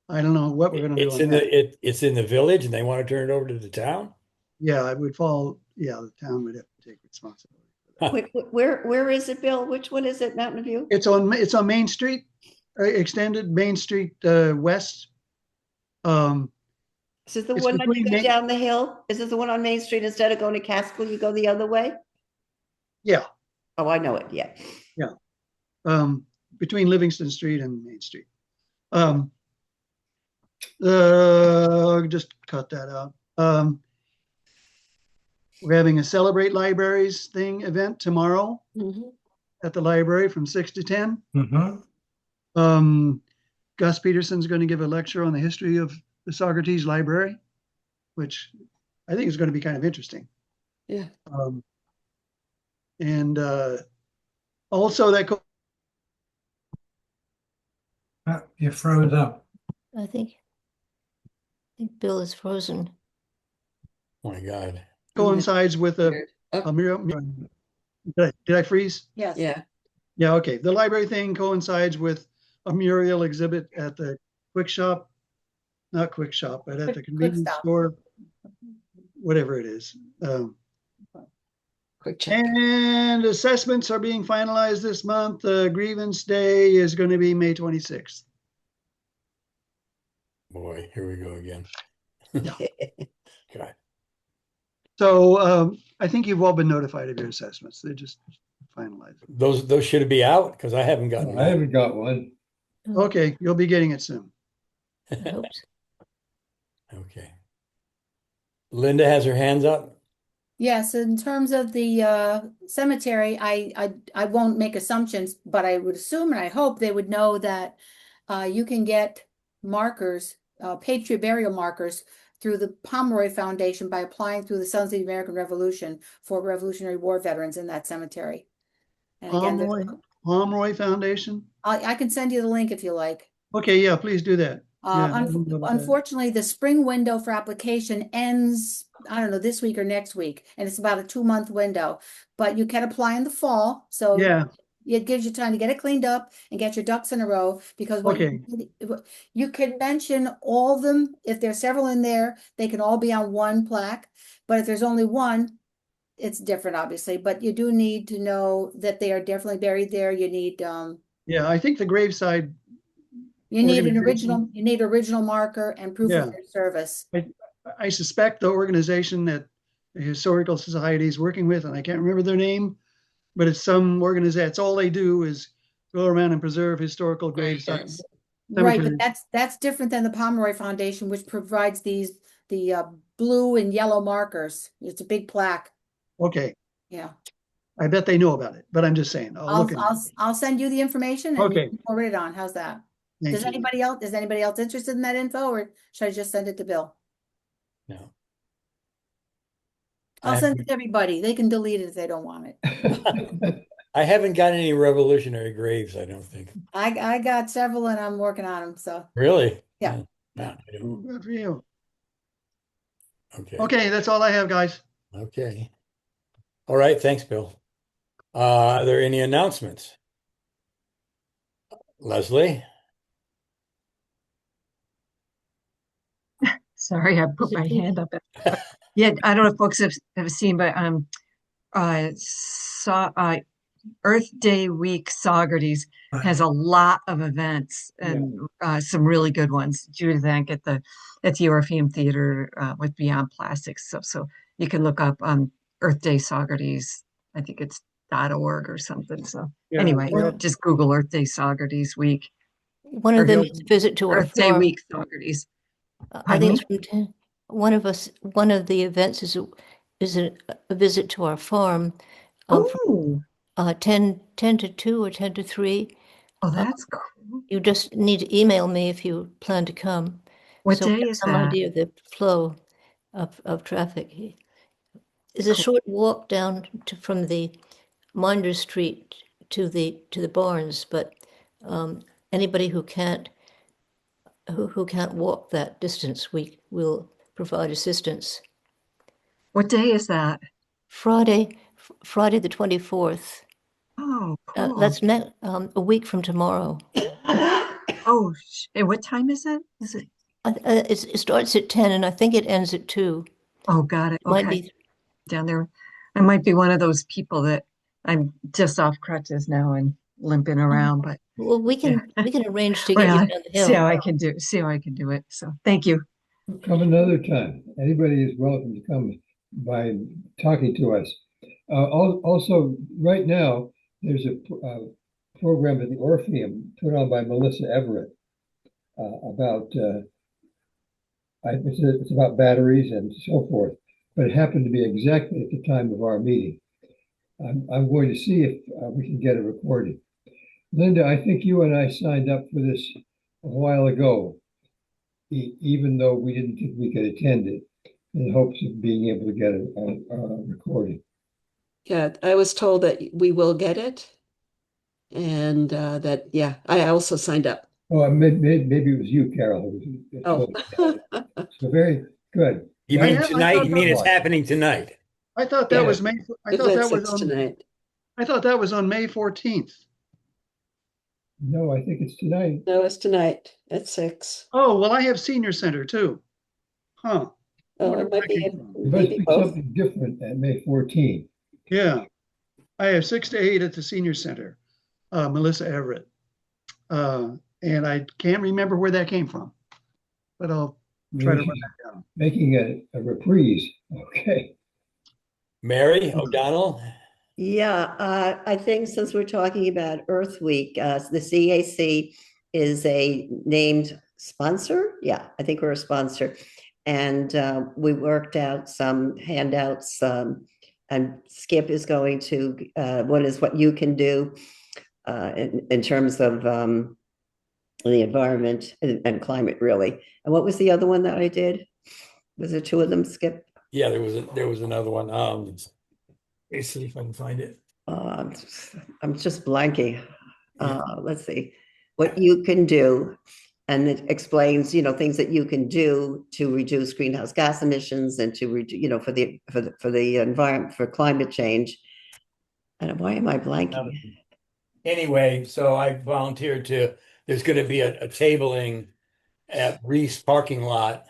I don't know what we're going to do It's on in that. it's in the village, and they want to turn it over to the town. Yeah, it would fall. Yeah, the town would have to take responsibility. Where is it, Bill? Which one is it, Mountain View? It's on Main Street, extended Main Street west. Is it the It's one that you between go Main- down the hill? Is it the one on Main Street instead of going to Catskill, you go the other way? Yeah, Oh, I know it, yeah. between Livingston Street and Main Street. Just cut that out. We're having a Celebrate Libraries event tomorrow at the library from 6 to 10. Mm-hmm. Gus Peterson's going to give a lecture on the history of the Socrates Library, which I think is going to be kind of interesting. Yeah. And also that You froze up. I think Bill is frozen. Oh my God. coincides with a Oh. mural. Did I freeze? Yes. Yeah. Yeah, okay. The library thing coincides with a mural exhibit at the Quick Shop, not Quick Shop, but at the convenience Stop. store, whatever it is. Quick check. And assessments are being finalized this month. Grievance day is going to be May 26th. Boy, here we go again. God. So I think you've all been notified of your assessments. They're just finalized. Those should be out because I haven't gotten I one. haven't got one. Okay, you'll be getting it soon. I hope so. Okay. Linda has her hands up. Yes, in terms of the cemetery, I won't make assumptions, but I would assume and I hope they would know that you can get markers, patriot burial markers, through the Pomeroy Foundation by applying through the Sons of the American Revolution for Revolutionary War veterans in that cemetery. And again, Pomeroy Foundation? I can send you the link if you like. Okay, yeah, please do that. Yeah, I didn't know about that. Unfortunately, the spring window for application ends, I don't know, this week or next week, and it's about a 2-month window. But you can apply in the fall, so Yeah, it gives you time to get it cleaned up and get your ducks in a row. Because when you can mention all of them, if there's several in there, they can all be on one plaque. But if there's only one, it's different, obviously. But you do need to know that they are definitely buried there. You need yeah, I think the graveside, you need an organization- original marker and proof Yeah. of their service. I suspect the organization that the Historical Society is working with, and I can't remember their name, but it's some organization. That's all they do is go around and preserve historical grave sites. Right, cemeteries. but that's different than the Pomeroy Foundation, which provides the blue and yellow markers. It's a big plaque. Okay, Yeah. I bet they know about it, but I'm just saying, I'll look at it. I'll send you the information and you Okay. can forward it on. How's that? Thank Is you. anybody else interested in that info, or should I just send it to Bill? No. I'll send it to everybody. They can delete it if they don't want it. I haven't got any revolutionary graves, I don't think. I got several and I'm working on them. So Really? Yeah. No, I don't. Good for you. Okay. Okay, that's all I have, guys. Okay. All right. Thanks, Bill. Are there any announcements? Leslie? Sorry, I put my hand up. Yeah, I don't know if folks have seen, but Earth Day Week Saugerties has a lot of events and some really good ones. Judith Ank at the Orpheum Theater with Beyond Plastics. So you can look up Earth Day Saugerties. I think it's .org or something. So Yeah. anyway, just Google Earth Day Saugerties Week. One Or of them he'll- is a visit to our Earth Day farm. Week Saugerties. I think it's from 10. One of the events is a visit to our farm. From, 10 to 2 or 10 to 3. Oh, that's cool. You just need to email me if you plan to come. What So we day have is some that? idea of the flow of traffic. It's a short walk down from the Minder Street to the barns, but anybody who can't walk that distance, we will provide assistance. What day is that? Friday the 24th. Oh, cool. That's a week from tomorrow. Oh, and what time is it? Is it? It starts at 10 and I think it ends at 2. Oh, got it. Might Okay. be. Down there. I might be one of those people that I'm just off crutches now and limping around, but Well, we can arrange to get well, you down the hill. see how I can do it. So thank you. Come another time. Anybody is welcome to come by talking to us. Also, right now, there's a program at the Orpheum put on by Melissa Everett about it's about batteries and so forth. But it happened to be exactly at the time of our meeting. I'm going to see if we can get it recorded. Linda, I think you and I signed up for this a while ago, even though we didn't think we could attend it, in hopes of being able to get a recording. Yeah, I was told that we will get it. And I also signed up. Oh, maybe it was you, Carol. Oh. So very good. You mean tonight? You mean it's What? happening tonight? I thought that Yeah. was May. I It thought that says was it's on. tonight. I thought that was on May 14th. No, I think it's tonight. No, it's tonight at 6. Oh, well, I have senior center too. Huh. Oh, Wonder it where might that be, came from. It must maybe be both. something different at May 14. Yeah. I have 6 to 8 at the senior center, Melissa Everett. And I can't remember where that came from, but I'll try to run that down. Making a reprise. Okay. Mary O'Donnell? Yeah, I think since we're talking about Earth Week, the CAC is a named sponsor. Yeah, I think we're a sponsor. And we worked out some handouts, and Skip is going to, what you can do in terms of the environment and climate, really. And what was the other one that I did? Was there 2 of them, Skip? Yeah, there was another one. Let's see if I can find it. I'm just blanking. Let's see what you can do, and it explains, things that you can do to reduce greenhouse gas emissions and to reduce, for the environment, for climate change. And why am I blanking? Anyway, so I volunteered there's going to be a tabling at Reese parking lot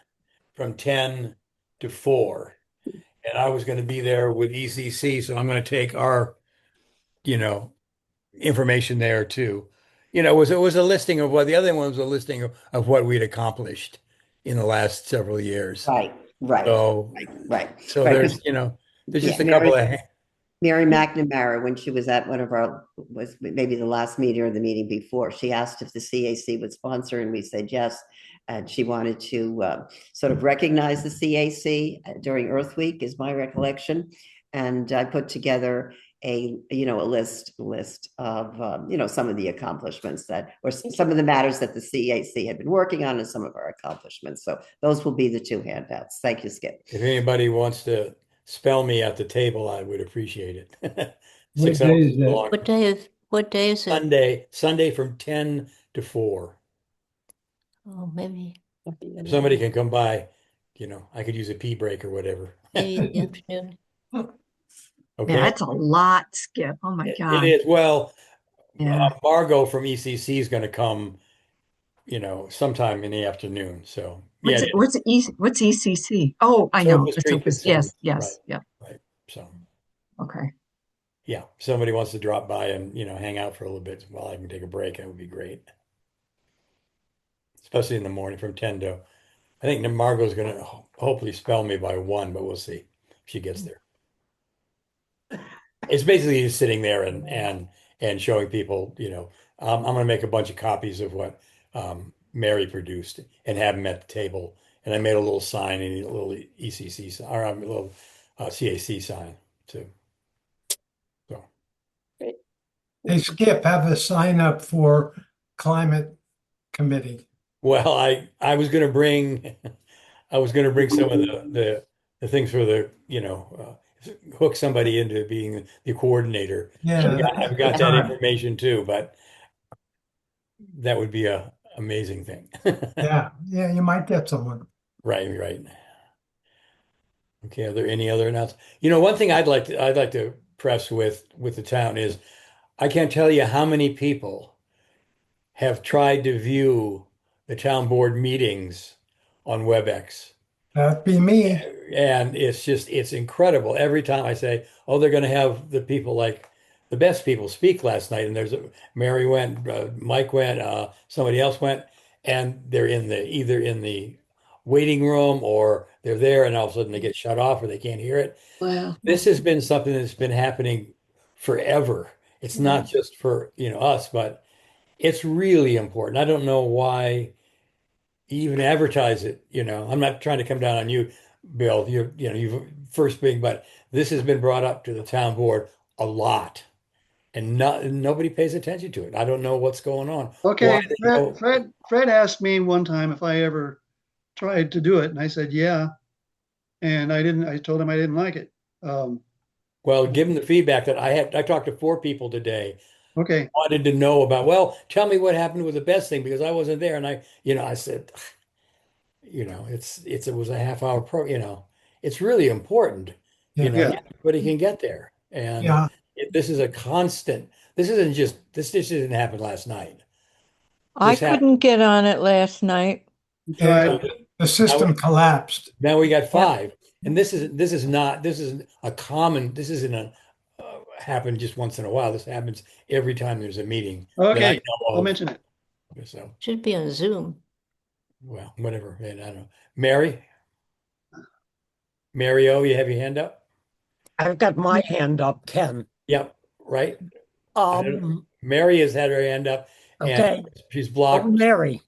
from 10 to 4. And I was going to be there with ECC, so I'm going to take our, information there too. It was a listing of what the other one was, a listing of what we'd accomplished in the last several years. Right. So there's, there's just a couple of. Mary McNamara, when she was at was maybe the last meeting or the meeting before, she asked if the CAC would sponsor, and we said yes. And she wanted to sort of recognize the CAC during Earth Week, is my recollection. And I put together a list of some of the accomplishments or some of the matters that the CAC had been working on, and some of our accomplishments. So those will be the two handouts. Thank you, Skip. If anybody wants to spell me at the table, I would appreciate it. What 6 day hours is that? long. What day is it? Sunday from 10 to 4. Oh, maybe If somebody can come by, I could use a pee break or whatever. maybe in the afternoon. Okay. Yeah, that's a lot, Skip. Oh my It God. is. Well, Yeah. Margot from ECC is going to come, sometime in the afternoon. So yeah, What's ECC? Oh, I know. Surface The treatment surface. Yes, centers. yes, yeah. Right. So Okay. yeah, if somebody wants to drop by and, hang out for a little bit while I can take a break, that would be great. Especially in the morning from 10 to, I think Margot's going to hopefully spell me by 1, but we'll see if she gets there. It's basically just sitting there and showing people, I'm going to make a bunch of copies of what Mary produced and have them at the table. And I made a little sign and a little ECC sign, or a little CAC sign too. So Hey, Skip, have a sign up for climate committee. well, I was going to bring some of the things for the hook somebody into being the coordinator. Yeah, I've got that information too, but that would be a amazing thing. yeah, you might get someone. Right. Okay, are there any other announcements? One thing I'd like to press with the town is I can't tell you how many people have tried to view the town board meetings on WebEx. That'd be me. And it's incredible. Every time I say, oh, they're going to have the people like the best people speak last night. And Mary went, Mike went, somebody else went, and they're either in the waiting room or they're there and all of a sudden they get shut off or they can't hear it. Wow. This has been something that's been happening forever. It's not just for, us, but it's really important. I don't know why even advertise it. I'm not trying to come down on you, Bill. You've first big, but this has been brought up to the town board a lot, and nobody pays attention to it. I don't know what's going on. Okay, Why they Fred asked me one time if I ever tried to do it, and I said, yeah. And I told him I didn't like it. Well, give them the feedback that I talked to 4 people today. Okay, Wanted to know about, well, tell me what happened with the best thing because I wasn't there. And I said, it was a half-hour it's really important, Yeah. everybody can get there. And Yeah, this is a constant, this just didn't happen last night. I This happened. couldn't get on it last night. yeah, the system collapsed. Now we got 5. And this isn't a common, this isn't a happen just once in a while. This happens every time there's a meeting. that I Okay, know I'll of. mention it. So, Should be on Zoom. well, whatever. And I don't know. Mary, O, you have your hand up? I've got my hand up, Ken. Yep, right. I don't know. Mary has had her hand up and Okay. she's Oh, blocked. Mary.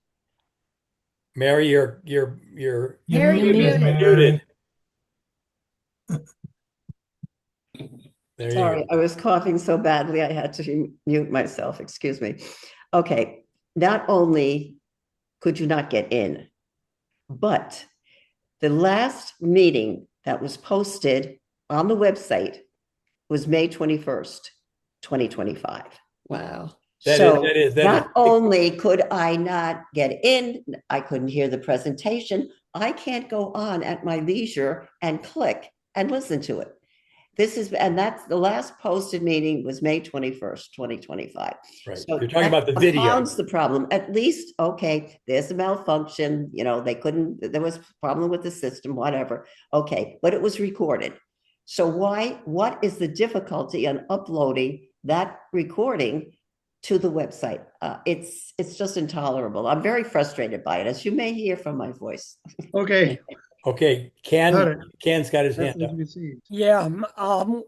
Mary, you're You're Mary, you're muted, muted. muted. There you Sorry, go. I was coughing so badly I had to mute myself. Excuse me. Okay, not only could you not get in, but the last meeting that was posted on the website was May 21st, 2025. Wow. That So is not only could I not get in, I couldn't hear the presentation, I can't go on at my leisure and click and listen to it. And that's the last posted meeting was May 21st, 2025. right. So You're talking about the video. compounds the problem. At least, okay, there's a malfunction, there was a problem with the system, whatever. Okay, but it was recorded. So what is the difficulty in uploading that recording to the website? It's just intolerable. I'm very frustrated by it, as you may hear from my voice. Okay, Okay, Got it. Ken's got his hand Message up. received. Yeah,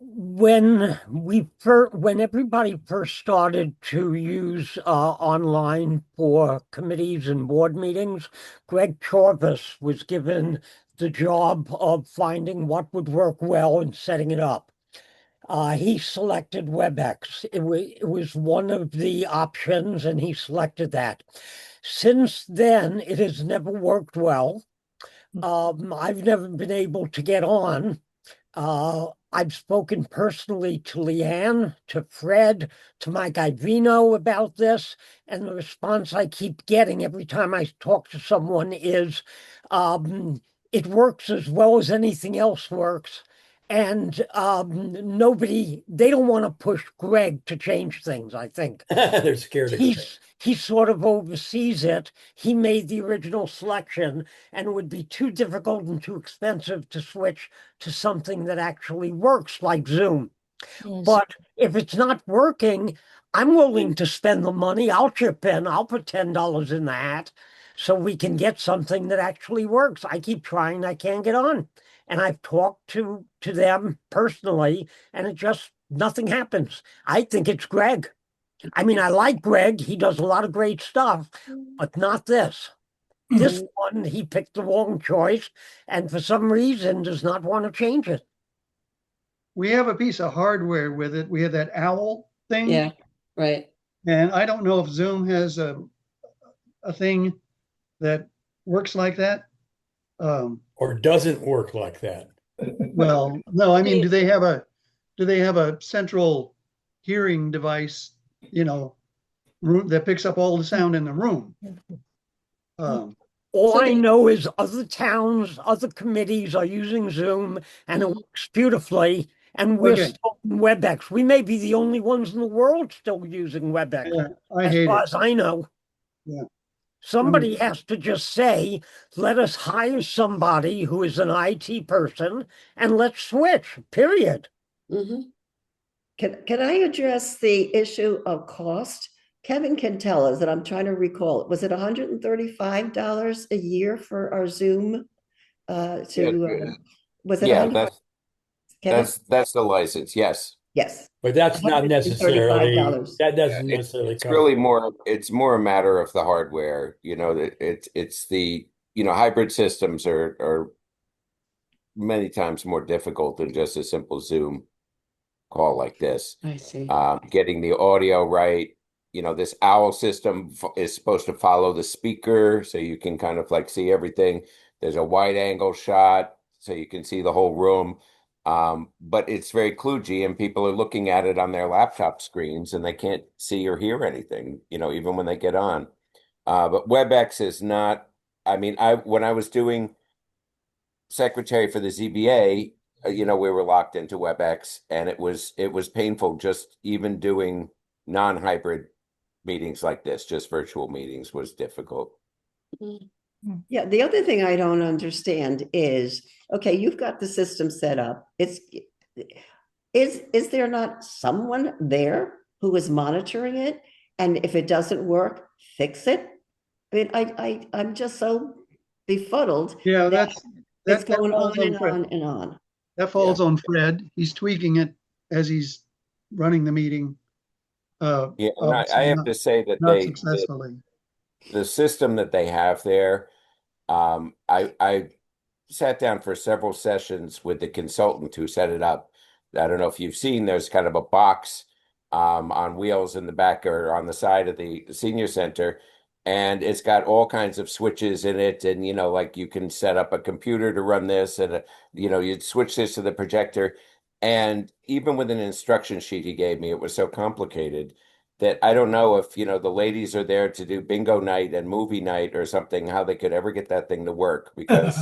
when everybody first started to use online for committees and board meetings, Greg Chorvis was given the job of finding what would work well and setting it up. He selected WebEx. It was one of the options, and he selected that. Since then, it has never worked well. I've never been able to get on. I've spoken personally to Leanne, to Fred, to Mike Ivino about this, and the response I keep getting every time I talk to someone is, it works as well as anything else works. And they don't want to push Greg to change things, I think. They're scared of Greg. He sort of oversees it. He made the original selection, and it would be too difficult and too expensive to switch to something that actually works like Zoom. Yes. But if it's not working, I'm willing to spend the money. I'll chip in. I'll put $10 in the hat so we can get something that actually works. I keep trying. I can't get on. And I've talked to them personally, and nothing happens. I think it's Greg. I mean, I like Greg. He does a lot of great stuff, but not this. This one, he picked the wrong choice, and for some reason does not want to change it. We have a piece of hardware with it. We have that owl thing. Yeah, right. And I don't know if Zoom has a thing that works like that. Or doesn't work like that. Well, no, I mean, do they have a central hearing device, room that picks up all the sound in the room? All I know is other towns, other committees are using Zoom, and it works beautifully. And we're still in WebEx. We may be the only ones in the world still using WebEx, as far as I know. Yeah. Somebody has to just say, let us hire somebody who is an IT person, and let's switch, period. Mm-hmm. Can I address the issue of cost? Kevin can tell us, and I'm trying to recall, was it $135 a year for our Zoom? Was it Yeah, 100? that's the license. Yes. Yes. But that's not necessarily, that doesn't necessarily it's cover. really it's more a matter of the hardware. It's the, hybrid systems are many times more difficult than just a simple Zoom call like this. I see. Getting the audio right. This owl system is supposed to follow the speaker so you can kind of like see everything. There's a wide angle shot so you can see the whole room. But it's very kludgy, and people are looking at it on their laptop screens and they can't see or hear anything, even when they get on. But WebEx is not, when I was doing secretary for the ZBA, we were locked into WebEx, and it was painful just even doing non-hybrid meetings like this. Just virtual meetings was difficult. Yeah, the other thing I don't understand is, okay, you've got the system set up. Is there not someone there who is monitoring it? And if it doesn't work, fix it? I mean, I'm just so befuddled. Yeah, that's going falls on and Fred. on and on. That falls on Fred. He's tweaking it as he's running the meeting. And I have to say that not successfully. The system that they have there, I sat down for several sessions with the consultant who set it up. I don't know if you've seen, there's kind of a box on wheels in the back or on the side of the senior center, and it's got all kinds of switches in it, and like you can set up a computer to run this, and you'd switch this to the projector. And even with an instruction sheet he gave me, it was so complicated that I don't know if, the ladies are there to do bingo night and movie night or something, how they could ever get that thing to work, because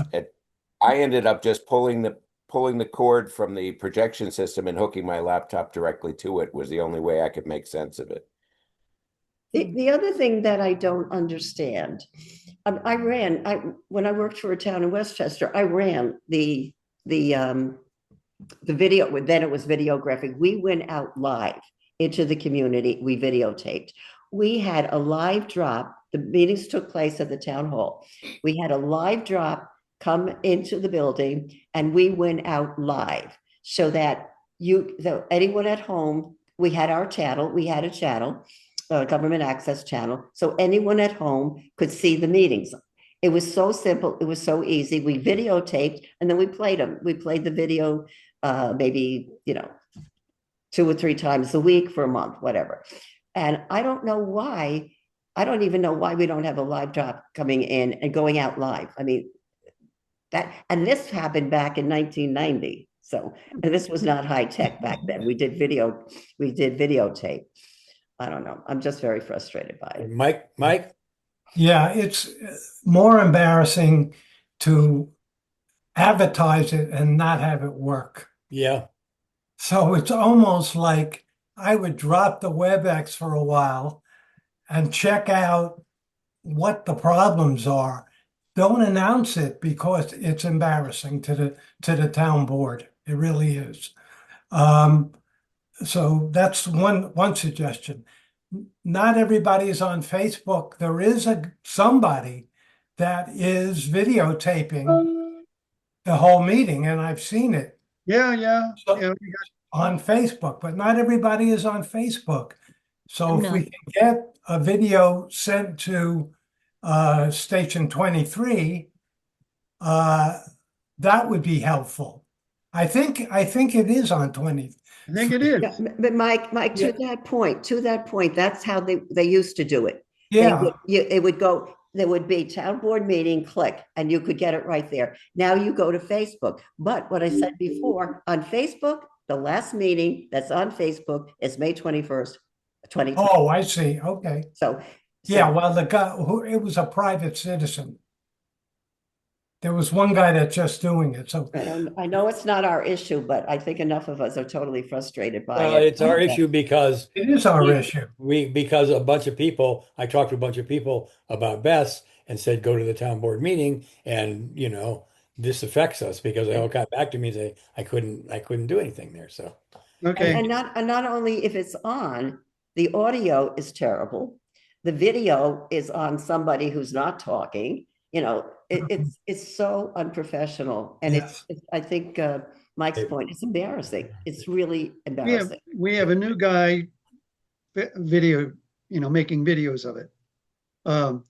I ended up just pulling the cord from the projection system and hooking my laptop directly to it was the only way I could make sense of it. The other thing that I don't understand, when I worked for a town in Westchester, I ran the video, then it was videographic. We went out live into the community. We videotaped. We had a live drop. The meetings took place at the town hall. We had a live drop come into the building and we went out live so that anyone at home, we had a channel, a government access channel, so anyone at home could see the meetings. It was so simple. It was so easy. We videotaped and then we played them. We played the video maybe, 2 or 3 times a week for a month, whatever. And I don't even know why we don't have a live drop coming in and going out live. I mean, and this happened back in 1990. So, and this was not high tech back then. We did videotape. I don't know. I'm just very frustrated by it. Mike? Yeah, it's more embarrassing to advertise it and not have it work. Yeah. So it's almost like I would drop the WebEx for a while and check out what the problems are. Don't announce it because it's embarrassing to the town board. It really is. So that's one suggestion. Not everybody is on Facebook. There is somebody that is videotaping the whole meeting, and I've seen it. Yeah. On Facebook, but not everybody is on Facebook. So I'm if we can get a video sent to station 23, that would be helpful. I think it is on 20. I think it is. Yeah, but Mike, Yeah. to that point, that's how they used to do it. Yeah. There would be town board meeting, click, and you could get it right there. Now you go to Facebook. But what I said before, on Facebook, the last meeting that's on Facebook is May 21st, 2020. Oh, I see. Okay. So Yeah, well, the guy it was a private citizen. There was one guy that's just doing it. So I know it's not our issue, but I think enough of us are totally frustrated by Well, it. it's our issue because it is our issue. because a bunch of people, I talked to a bunch of people about Bess and said, go to the town board meeting, and this affects us because they all got back to me and say I couldn't do anything there. So Okay. And not only if it's on, the audio is terrible. The video is on somebody who's not talking. It's so unprofessional, and Yes. I think Mike's point is embarrassing. It's really We embarrassing. have a new guy video, making videos of it. And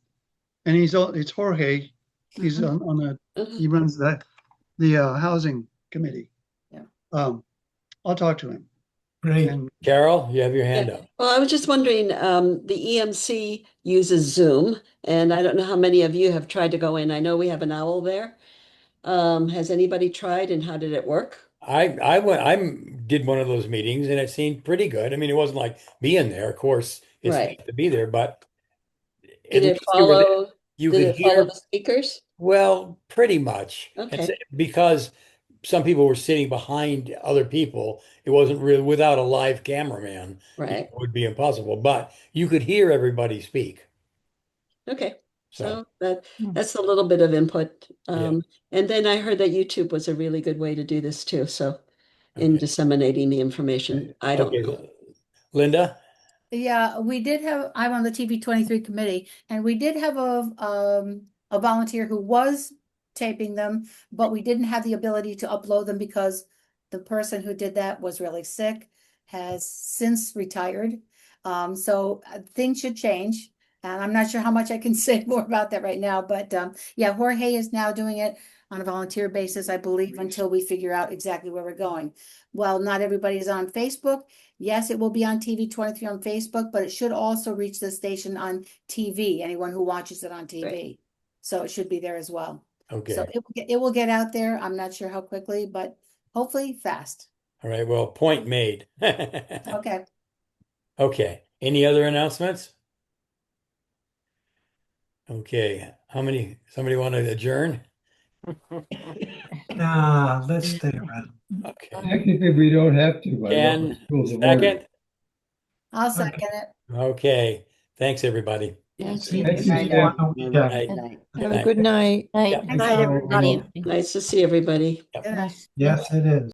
it's Jorge. He's on he runs the housing committee. Yeah. I'll talk to him. Great. And Carol, you have your hand up. Well, I was just wondering, the EMC uses Zoom, and I don't know how many of you have tried to go in. I know we have an owl there. Has anybody tried, and how did it work? I did one of those meetings and it seemed pretty good. I mean, it wasn't like being there. Of course, it's Right. nice to be there, but Did at it least you were there. follow? You Did could it hear. follow the speakers? Well, pretty much. Okay. Because some people were sitting behind other people, it wasn't really without a live cameraman. Right. It would be impossible, but you could hear everybody speak. Okay. So So that's a little bit of input. Yeah. And then I heard that YouTube was a really good way to do this too. So in Okay. disseminating the information, I don't Okay, know. Linda? Yeah, we did have, I'm on the TV 23 committee, and we did have a volunteer who was taping them, but we didn't have the ability to upload them because the person who did that was really sick, has since retired. So things should change. And I'm not sure how much I can say more about that right now, but yeah, Jorge is now doing it on a volunteer basis, I believe, until we figure out exactly where we're going. Well, not everybody's on Facebook. Yes, it will be on TV 23 on Facebook, but it should also reach the station on TV, anyone who watches it on TV. Right. So it should be there as well. Okay. So it will get out there. I'm not sure how quickly, but hopefully fast. All right. Well, point made. Okay. Okay. Any other announcements? Okay. Somebody want to adjourn? Let's stay around. Okay. Technically, we don't have to. by Ken, Robert's Rules of Order. second? I'll second it. Okay. Thanks, everybody. Thank See you. Thank you you, on Stan. the weekend. Night. Good night. Have a good night. Night. Yeah. Good night, everybody. Nice to see everybody. Good night. Nice. Yes, it is.